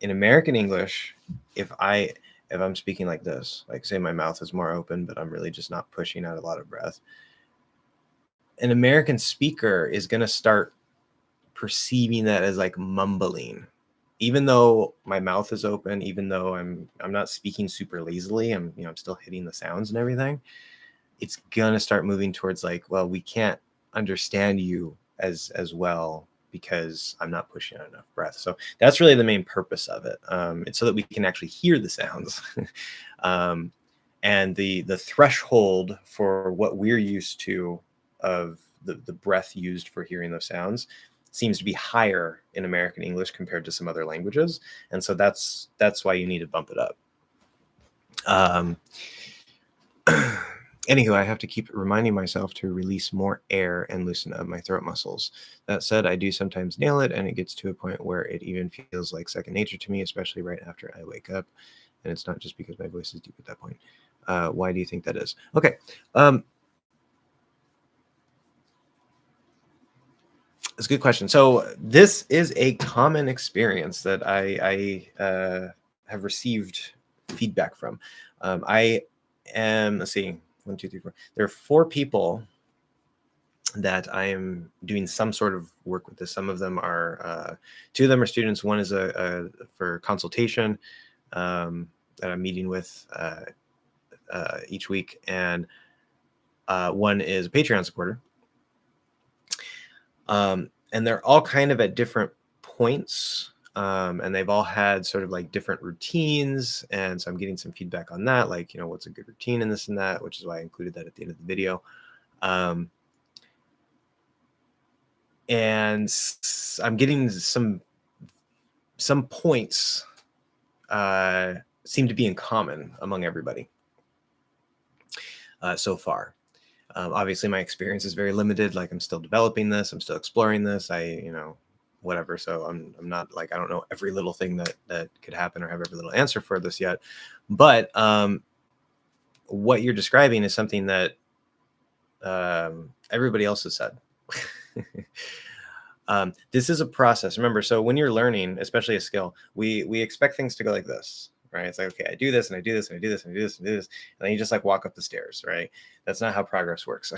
In American English, if I'm speaking like this, like say my mouth is more open, but I'm really just not pushing out a lot of breath, an American speaker is going to start perceiving that as like mumbling. Even though my mouth is open, even though I'm not speaking super lazily, I'm still hitting the sounds and everything, it's gonna start moving towards like, well, we can't understand you as well because I'm not pushing out enough breath. So that's really the main purpose of it. It's so that we can actually hear the sounds. And the threshold for what we're used to of the breath used for hearing those sounds seems to be higher in American English compared to some other languages. And so that's why you need to bump it up. Anywho, I have to keep reminding myself to release more air and loosen up my throat muscles. That said, I do sometimes nail it, and it gets to a point where it even feels like second nature to me, especially right after I wake up. And it's not just because my voice is deep at that point. Why do you think that is? Okay. That's a good question. So this is a common experience that I have received feedback from. I am, let's see, 1, 2, 3, 4. There are 4 people that I am doing some sort of work with this. Some of them are, 2 of them are students. One is for consultation that I'm meeting with each week, and one is a Patreon supporter. And they're all kind of at different points, and they've all had sort of like different routines. And so I'm getting some feedback on that, like, what's a good routine and this and that, which is why I included that at the end of the video. And I'm getting some points seem to be in common among everybody so far. Obviously, my experience is very limited. Like, I'm still developing this. I'm still exploring this. Whatever. So I'm not like, I don't know every little thing that could happen or have every little answer for this yet. But what you're describing is something that everybody else has said. This is a process. Remember, so when you're learning, especially a skill, we expect things to go like this, right? It's like, okay, I do this and I do this and I do this and I do this and I do this, and then you just like walk up the stairs, right? That's not how progress works,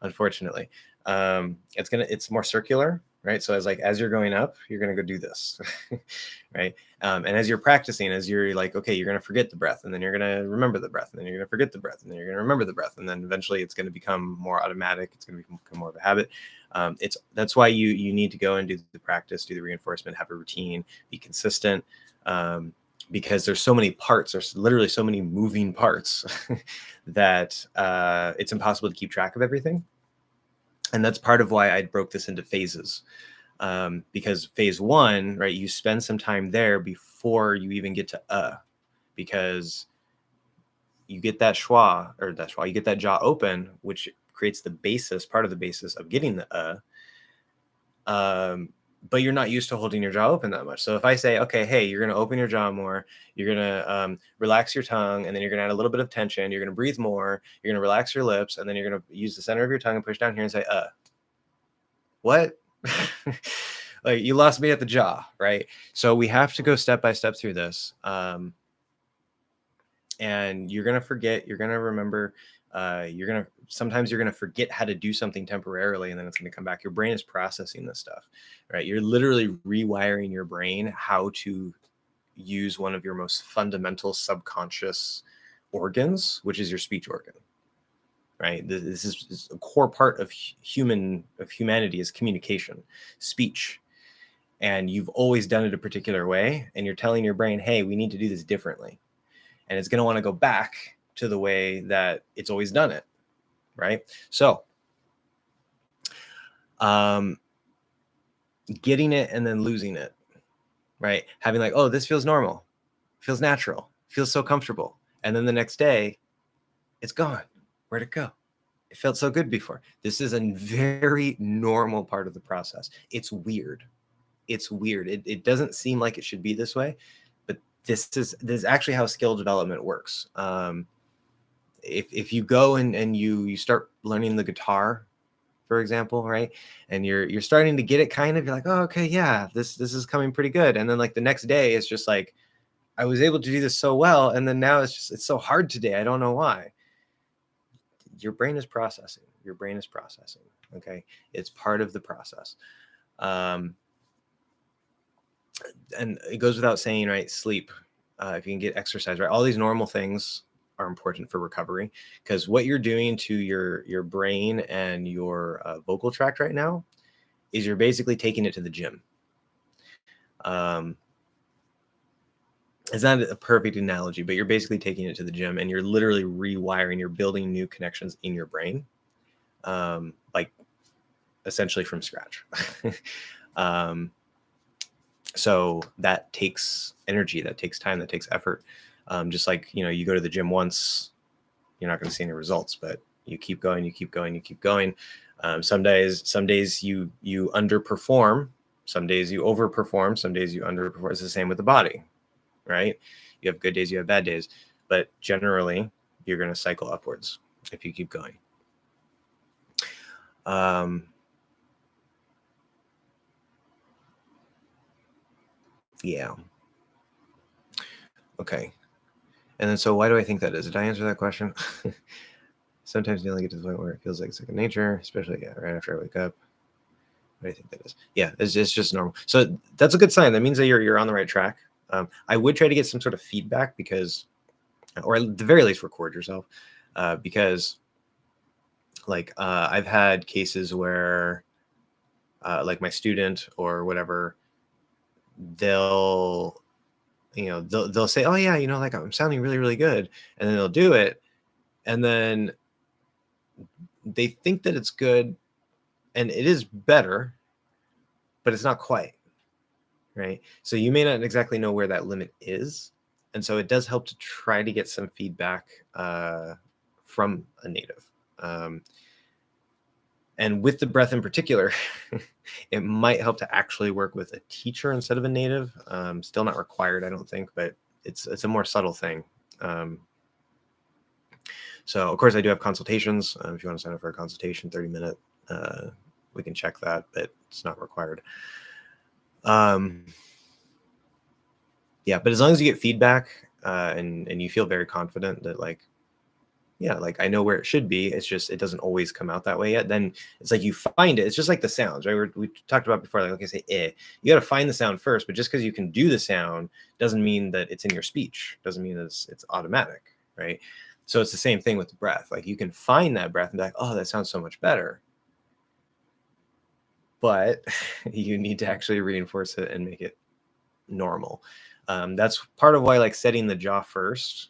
unfortunately. It's more circular, right? So as you're going up, you're gonna go do this, right? And as you're practicing, as you're like, okay, you're gonna forget the breath, and then you're gonna remember the breath, and then you're gonna forget the breath, and then you're gonna remember the breath, and then eventually it's gonna become more automatic. It's gonna become more of a habit. That's why you need to go and do the practice, do the reinforcement, have a routine, be consistent, because there's so many parts. There's literally so many moving parts that it's impossible to keep track of everything. And that's part of why I broke this into phases, because phase 1, right, you spend some time there before you even get to because you get that you get that jaw open, which creates the basis, part of the basis of getting the but you're not used to holding your jaw open that much. So if I say, okay, hey, you're going to open your jaw more, you're going to relax your tongue, and then you're going to add a little bit of tension, you're going to breathe more, you're going to relax your lips, and then you're going to use the center of your tongue and push down here and say, what? Like, you lost me at the jaw, right? So we have to go step by step through this. And you're going to forget, you're going to remember, sometimes you're going to forget how to do something temporarily, and then it's going to come back. Your brain is processing this stuff, right? You're literally rewiring your brain how to use one of your most fundamental subconscious organs, which is your speech organ, right? This is a core part of humanity, is communication, speech. And you've always done it a particular way, and you're telling your brain, hey, we need to do this differently. And it's going to want to go back to the way that it's always done it, right? So getting it and then losing it, right? Having like, oh, this feels normal, feels natural, feels so comfortable. And then the next day, it's gone. Where'd it go? It felt so good before. This is a very normal part of the process. It's weird. It's weird. It doesn't seem like it should be this way, but this is actually how skill development works. If you go and you start learning the guitar, for example, right, and you're starting to get it, kind of, you're like, oh, okay, yeah, this is coming pretty good. And then like the next day, it's just like, I was able to do this so well, and then now it's so hard today. I don't know why. Your brain is processing. Your brain is processing. Okay, it's part of the process. And it goes without saying, right? Sleep, if you can get exercise, right? All these normal things are important for recovery, because what you're doing to your brain and your vocal tract right now is you're basically taking it to the gym. It's not a perfect analogy, but you're basically taking it to the gym, and you're literally rewiring, you're building new connections in your brain, like essentially from scratch. So that takes energy, that takes time, that takes effort. Just like, you go to the gym once you're not going to see any results. But you keep going, you keep going, you keep going. Some days you underperform, some days you overperform, some days you underperform. It's the same with the body, right? You have good days, you have bad days, but generally you're going to cycle upwards if you keep going. Yeah. Okay. And then, so why do I think that is? Did I answer that question? Sometimes you only get to the point where it feels like second nature, especially right after I wake up. What do you think that is? Yeah, it's just normal. So that's a good sign. That means that you're on the right track. I would try to get some sort of feedback, because, or at the very least, record yourself, because, like, I've had cases where, like, my student or whatever, they'll say, oh yeah, like, I'm sounding really, really good, and then they'll do it, and then they think that it's good, and it is better, but it's not quite right. So you may not exactly know where that limit is, and so it does help to try to get some feedback from a native. And with the breath in particular, it might help to actually work with a teacher instead of a native. Still not required, I don't think, but it's a more subtle thing. So of course I do have consultations. If you want to sign up for a consultation, 30-minute, we can check that, but it's not required. Yeah, but as long as you get feedback, and you feel very confident that, like, yeah, like, I know where it should be, it's just it doesn't always come out that way yet, then it's like you find it. It's just like the sounds, right? We talked about before, like I say, you got to find the sound first, but just because you can do the sound doesn't mean that it's in your speech, doesn't mean that it's automatic, right? So it's the same thing with the breath. Like, you can find that breath and be like, oh, that sounds so much better, but you need to actually reinforce it and make it normal. That's part of why, like, setting the jaw first,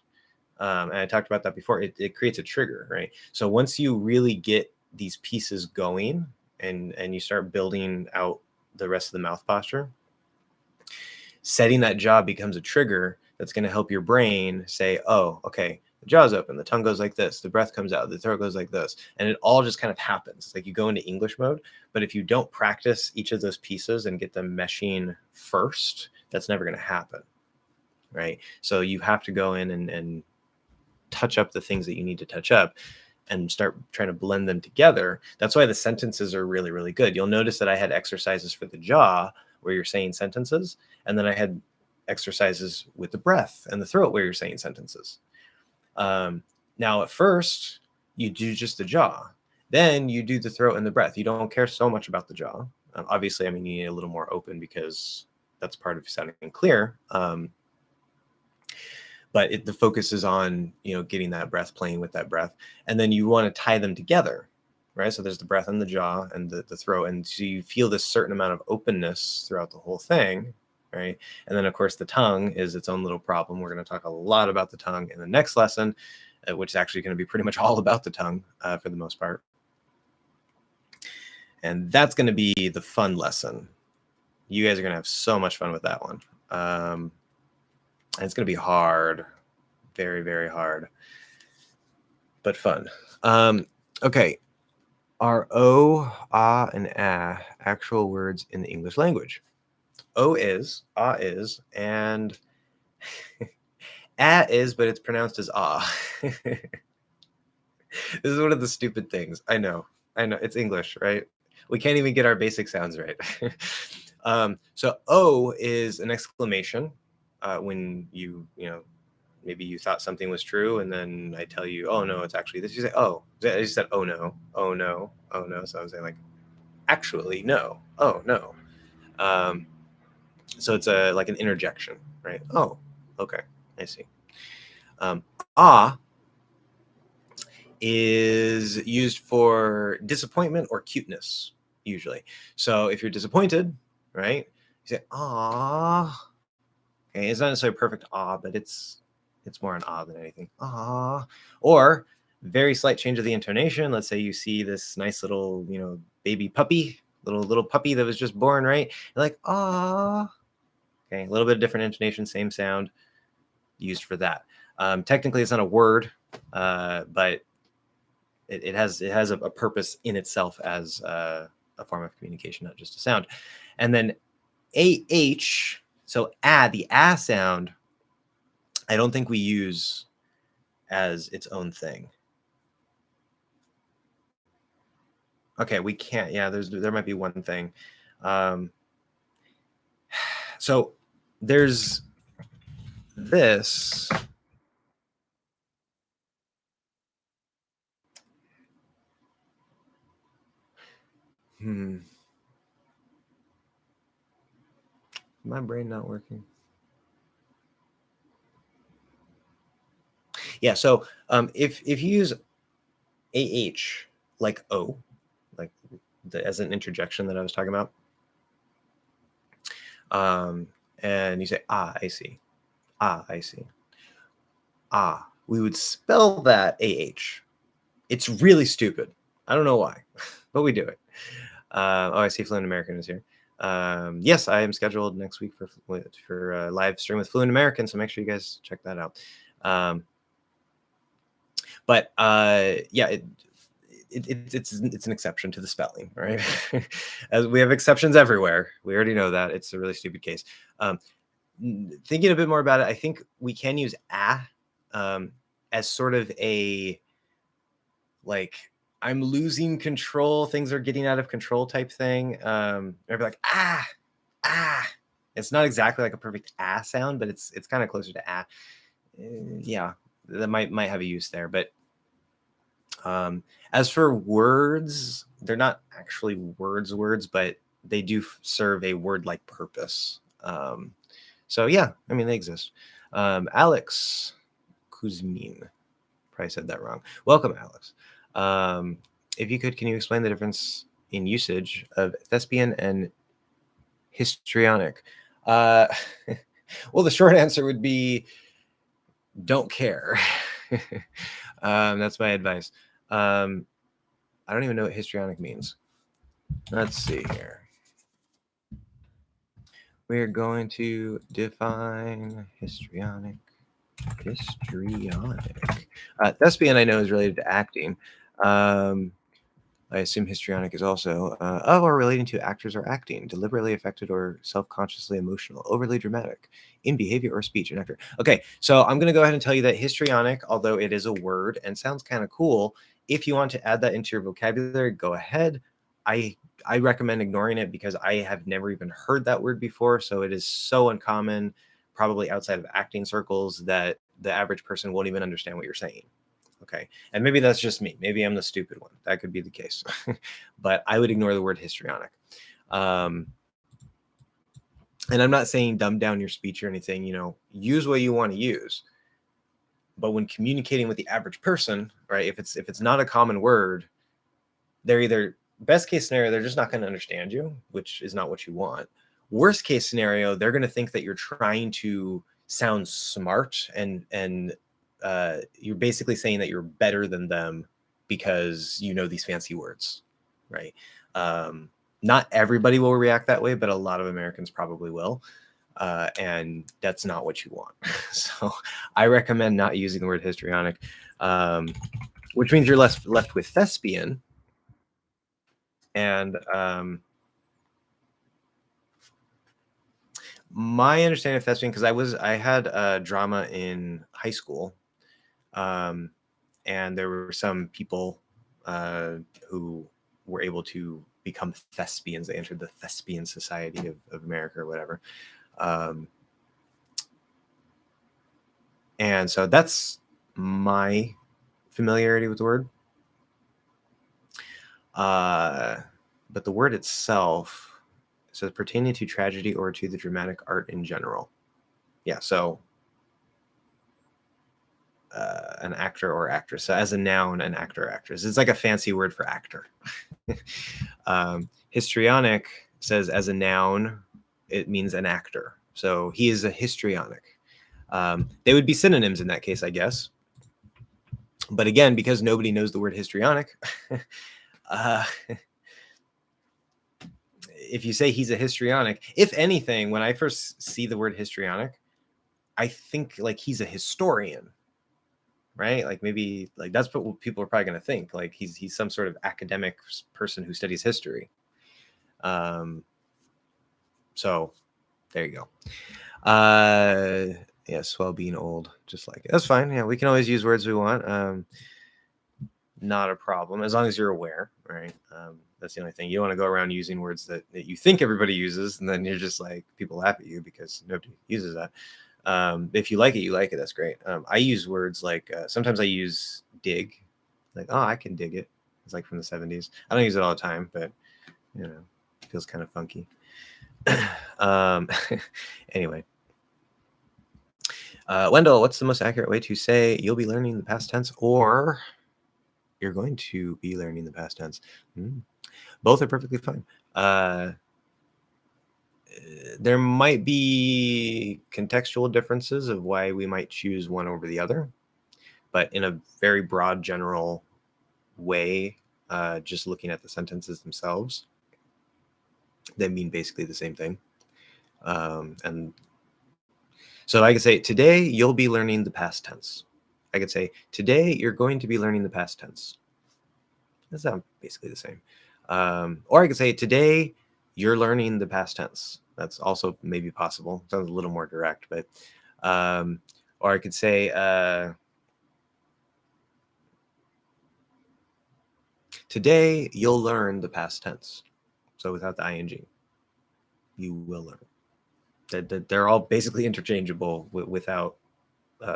and I talked about that before, it creates a trigger, right? So once you really get these pieces going, and you start building out the rest of the mouth posture, setting that jaw becomes a trigger that's going to help your brain say, oh, okay, the jaw's open, the tongue goes like this, the breath comes out, the throat goes like this, and it all just kind of happens. It's like you go into English mode. But if you don't practice each of those pieces and get them meshing first, that's never going to happen, right? So you have to go in and touch up the things that you need to touch up and start trying to blend them together. That's why the sentences are really, really good. You'll notice that I had exercises for the jaw where you're saying sentences, and then I had exercises with the breath and the throat where you're saying sentences. Now, at first, you do just the jaw. Then you do the throat and the breath. You don't care so much about the jaw. Obviously, I mean, you need a little more open, because that's part of sounding clear. But the focus is on, getting that breath, playing with that breath. And then you want to tie them together, right? So there's the breath and the jaw and the throat. And so you feel this certain amount of openness throughout the whole thing, right? And then, of course, the tongue is its own little problem. We're going to talk a lot about the tongue in the next lesson, which is actually going to be pretty much all about the tongue for the most part. And that's going to be the fun lesson. You guys are going to have so much fun with that one. And it's going to be hard, very, very hard, but fun. Okay. Are O, ah, and ah actual words in the English language? O is, ah is, and ah is, but it's pronounced as ah. This is one of the stupid things. I know. It's English, right? We can't even get our basic sounds right. So O is an exclamation. When maybe you thought something was true, and then I tell you, oh no, it's actually this. You say, oh, I just said, oh no, oh no, oh no. So I'm saying, like, actually, no, oh no. So it's like an interjection, right? Oh, okay, I see. Ah is used for disappointment or cuteness, usually. So if you're disappointed, right, you say, ah. Okay, it's not necessarily perfect ah, but it's more an ah than anything. Ah. Or very slight change of the intonation. Let's say you see this nice little, baby puppy, little puppy that was just born, right? You're like, ah. Okay, a little bit different intonation, same sound, used for that. Technically, it's not a word, but it has a purpose in itself as a form of communication, not just a sound. And then AH, so the sound, I don't think we use as its own thing. Okay, we can't. Yeah, there might be one thing. So there's this. My brain not working. Yeah, so if you use AH like O, like as an interjection that I was talking about, and you say, I see. I see. We would spell that AH. It's really stupid. I don't know why, but we do it. I see Fluent American is here. Yes, I am scheduled next week for a live stream with Fluent American, so make sure you guys check that out. But yeah, it's an exception to the spelling, right? As we have exceptions everywhere. We already know that. It's a really stupid case. Thinking a bit more about it, I think we can use as sort of a, like, I'm losing control, things are getting out of control type thing. Or be like, It's not exactly like a perfect sound, but it's kind of closer to yeah, that might have a use there. But as for words, they're not actually words, but they do serve a word-like purpose. So yeah, I mean, they exist. Alex Kuzmin, probably said that wrong. Welcome, Alex. If you could, can you explain the difference in usage of thespian and histrionic? Well, the short answer would be don't care. That's my advice. I don't even know what histrionic means. Let's see here. We're going to define histrionic. Thespian, I know, is related to acting. I assume histrionic is also of or relating to actors or acting, deliberately affected or self-consciously emotional, overly dramatic in behavior or speech, an actor. Okay, so I'm going to go ahead and tell you that histrionic, although it is a word and sounds kind of cool, if you want to add that into your vocabulary, go ahead. I recommend ignoring it because I have never even heard that word before, so it is so uncommon, probably outside of acting circles, that the average person won't even understand what you're saying. Okay. And maybe that's just me. Maybe I'm the stupid one. That could be the case. But I would ignore the word histrionic. And I'm not saying dumb down your speech or anything, use what you want to use. But when communicating with the average person, right, if it's not a common word, they're either, best case scenario, they're just not going to understand you, which is not what you want. Worst case scenario, they're going to think that you're trying to sound smart and you're basically saying that you're better than them because you know these fancy words, right? Not everybody will react that way, but a lot of Americans probably will. And that's not what you want. So I recommend not using the word histrionic, which means you're left with thespian. And my understanding of thespian, because I had drama in high school, and there were some people who were able to become thespians. They entered the Thespian Society of America or whatever. And so that's my familiarity with the word. But the word itself says pertaining to tragedy or to the dramatic art in general. Yeah, so an actor or actress. So as a noun, an actor or actress. It's like a fancy word for actor. Histrionic says as a noun, it means an actor. So he is a histrionic. They would be synonyms in that case, I guess. But again, because nobody knows the word histrionic, if you say he's a histrionic, if anything, when I first see the word histrionic, I think like he's a historian. right? Like maybe like that's what people are probably going to think. Like he's some sort of academic person who studies history. So there you go. Yes, well, being old, just like it. That's fine. Yeah, we can always use words we want. Not a problem, as long as you're aware, right? That's the only thing. You don't want to go around using words that you think everybody uses, and then you're just like, people laugh at you because nobody uses that. If you like it, you like it. That's great. I use words like, sometimes I use dig, like, oh, I can dig it. It's like from the 70s. I don't use it all the time, but you know, it feels kind of funky. Anyway. Wendell, what's the most accurate way to say you'll be learning the past tense or you're going to be learning the past tense? Both are perfectly fine. There might be contextual differences of why we might choose one over the other, but in a very broad general way, just looking at the sentences themselves, they mean basically the same thing. And so I could say, today you'll be learning the past tense. I could say, today you're going to be learning the past tense. That sounds basically the same. Or I could say, today you're learning the past tense. That's also maybe possible. Sounds a little more direct, but or I could say, today you'll learn the past tense. So without the ing, you will learn. They're all basically interchangeable without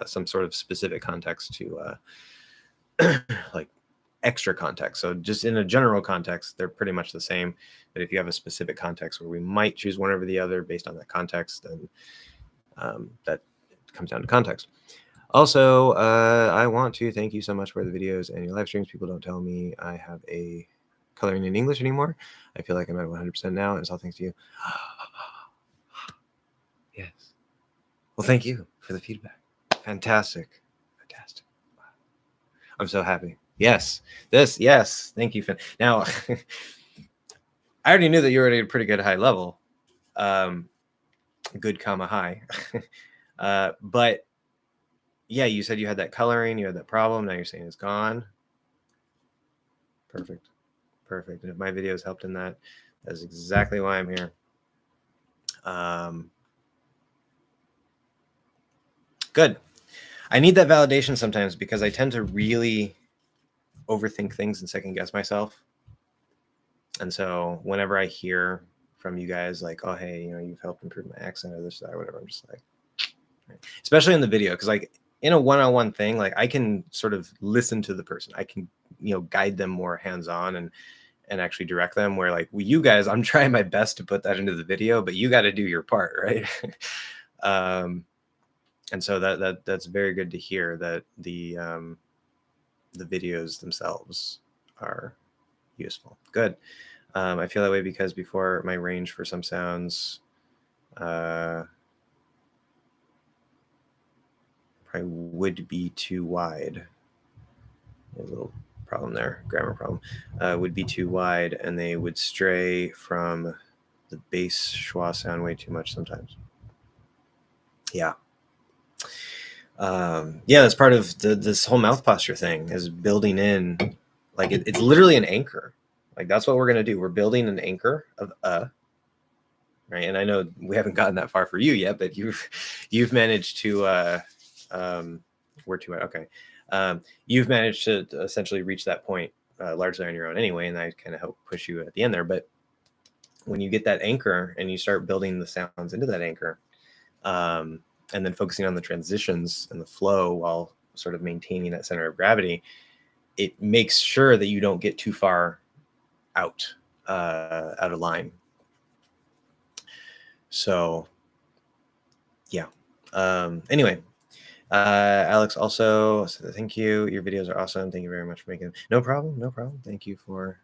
some sort of specific context to like extra context. So just in a general context, they're pretty much the same. But if you have a specific context where we might choose one over the other based on that context, then that comes down to context. Also, I want to thank you so much for the videos and your live streams. People don't tell me I have a coloring in English anymore. I feel like I'm at 100% now, and it's all thanks to you. Yes. Well, thank you for the feedback. Fantastic. Fantastic. Wow. I'm so happy. Yes. Yes. Thank you. Now, I already knew that you were at a pretty good high level. Good comma high. But yeah, you said you had that coloring, you had that problem. Now you're saying it's gone. Perfect. Perfect. And if my videos helped in that, that's exactly why I'm here. Good. I need that validation sometimes because I tend to really overthink things and second guess myself. And so whenever I hear from you guys like, oh, hey, you know, you've helped improve my accent or this, that, or whatever, I'm just like, especially in the video, because like in a one-on-one thing, like I can sort of listen to the person. I can, you know, guide them more hands-on and actually direct them, where like with you guys, I'm trying my best to put that into the video, but you got to do your part, right? And so that's very good to hear that the videos themselves are useful. Good. I feel that way because before my range for some sounds probably would be too wide. There's a little problem there, grammar problem. Would be too wide, and they would stray from the bass schwa sound way too much sometimes. Yeah. Yeah, that's part of this whole mouth posture thing, is building in, like it's literally an anchor. Like that's what we're gonna do. We're building an anchor of right. And I know we haven't gotten that far for you yet, but you've managed to we're too okay. You've managed to essentially reach that point largely on your own anyway, and I kind of help push you at the end there. But when you get that anchor and you start building the sounds into that anchor, and then focusing on the transitions and the flow while sort of maintaining that center of gravity, it makes sure that you don't get too far out of line. So yeah. Anyway, Alex also said, thank you. Your videos are awesome. Thank you very much for making them. No problem. No problem. Thank you for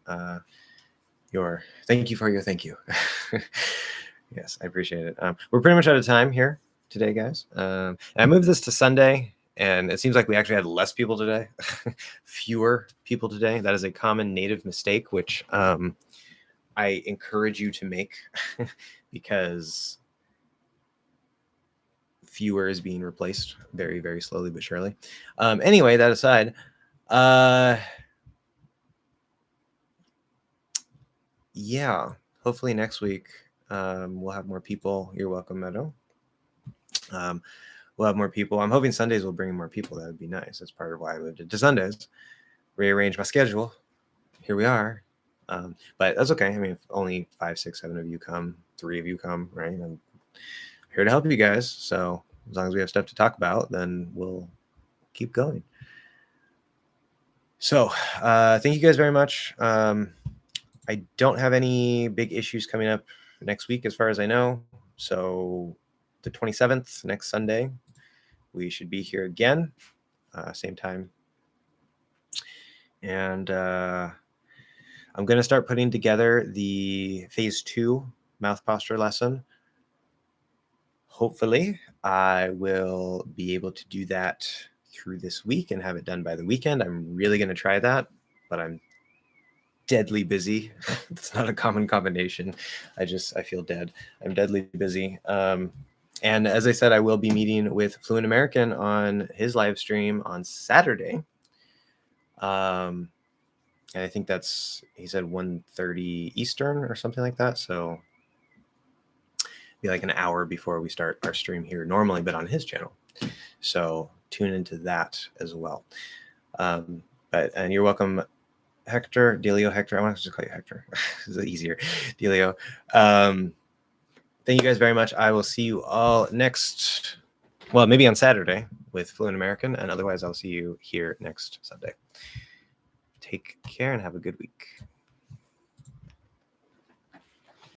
your thank you. Yes, I appreciate it. We're pretty much out of time here today, guys. I moved this to Sunday, and it seems like we actually had less people today, fewer people today. That is a common native mistake, which I encourage you to make because fewer is being replaced very, very slowly but surely. Anyway, that aside, yeah, hopefully next week we'll have more people. You're welcome, Meadow. We'll have more people. I'm hoping Sundays will bring more people. That would be nice. That's part of why I moved into Sundays. Rearrange my schedule. Here we are. But that's okay. I mean, if only 5, 6, 7 of you come, 3 of you come, right? I'm here to help you guys. So as long as we have stuff to talk about, then we'll keep going. So thank you guys very much. I don't have any big issues coming up next week as far as I know. So the 27th, next Sunday, we should be here again, same time. And I'm going to start putting together the phase 2 mouth posture lesson. Hopefully, I will be able to do that through this week and have it done by the weekend. I'm really going to try that, but I'm deadly busy. It's not a common combination. I feel dead. I'm deadly busy. And as I said, I will be meeting with Fluent American on his live stream on Saturday. And I think he said 1:30 Eastern or something like that. So be like an hour before we start our stream here normally, but on his channel. So tune into that as well. And you're welcome, Hector, Delio, Hector. I want to just call you Hector. It's easier. Delio. Thank you guys very much. I will see you all maybe on Saturday with Fluent American, and otherwise I'll see you here next Sunday. Take care and have a good week.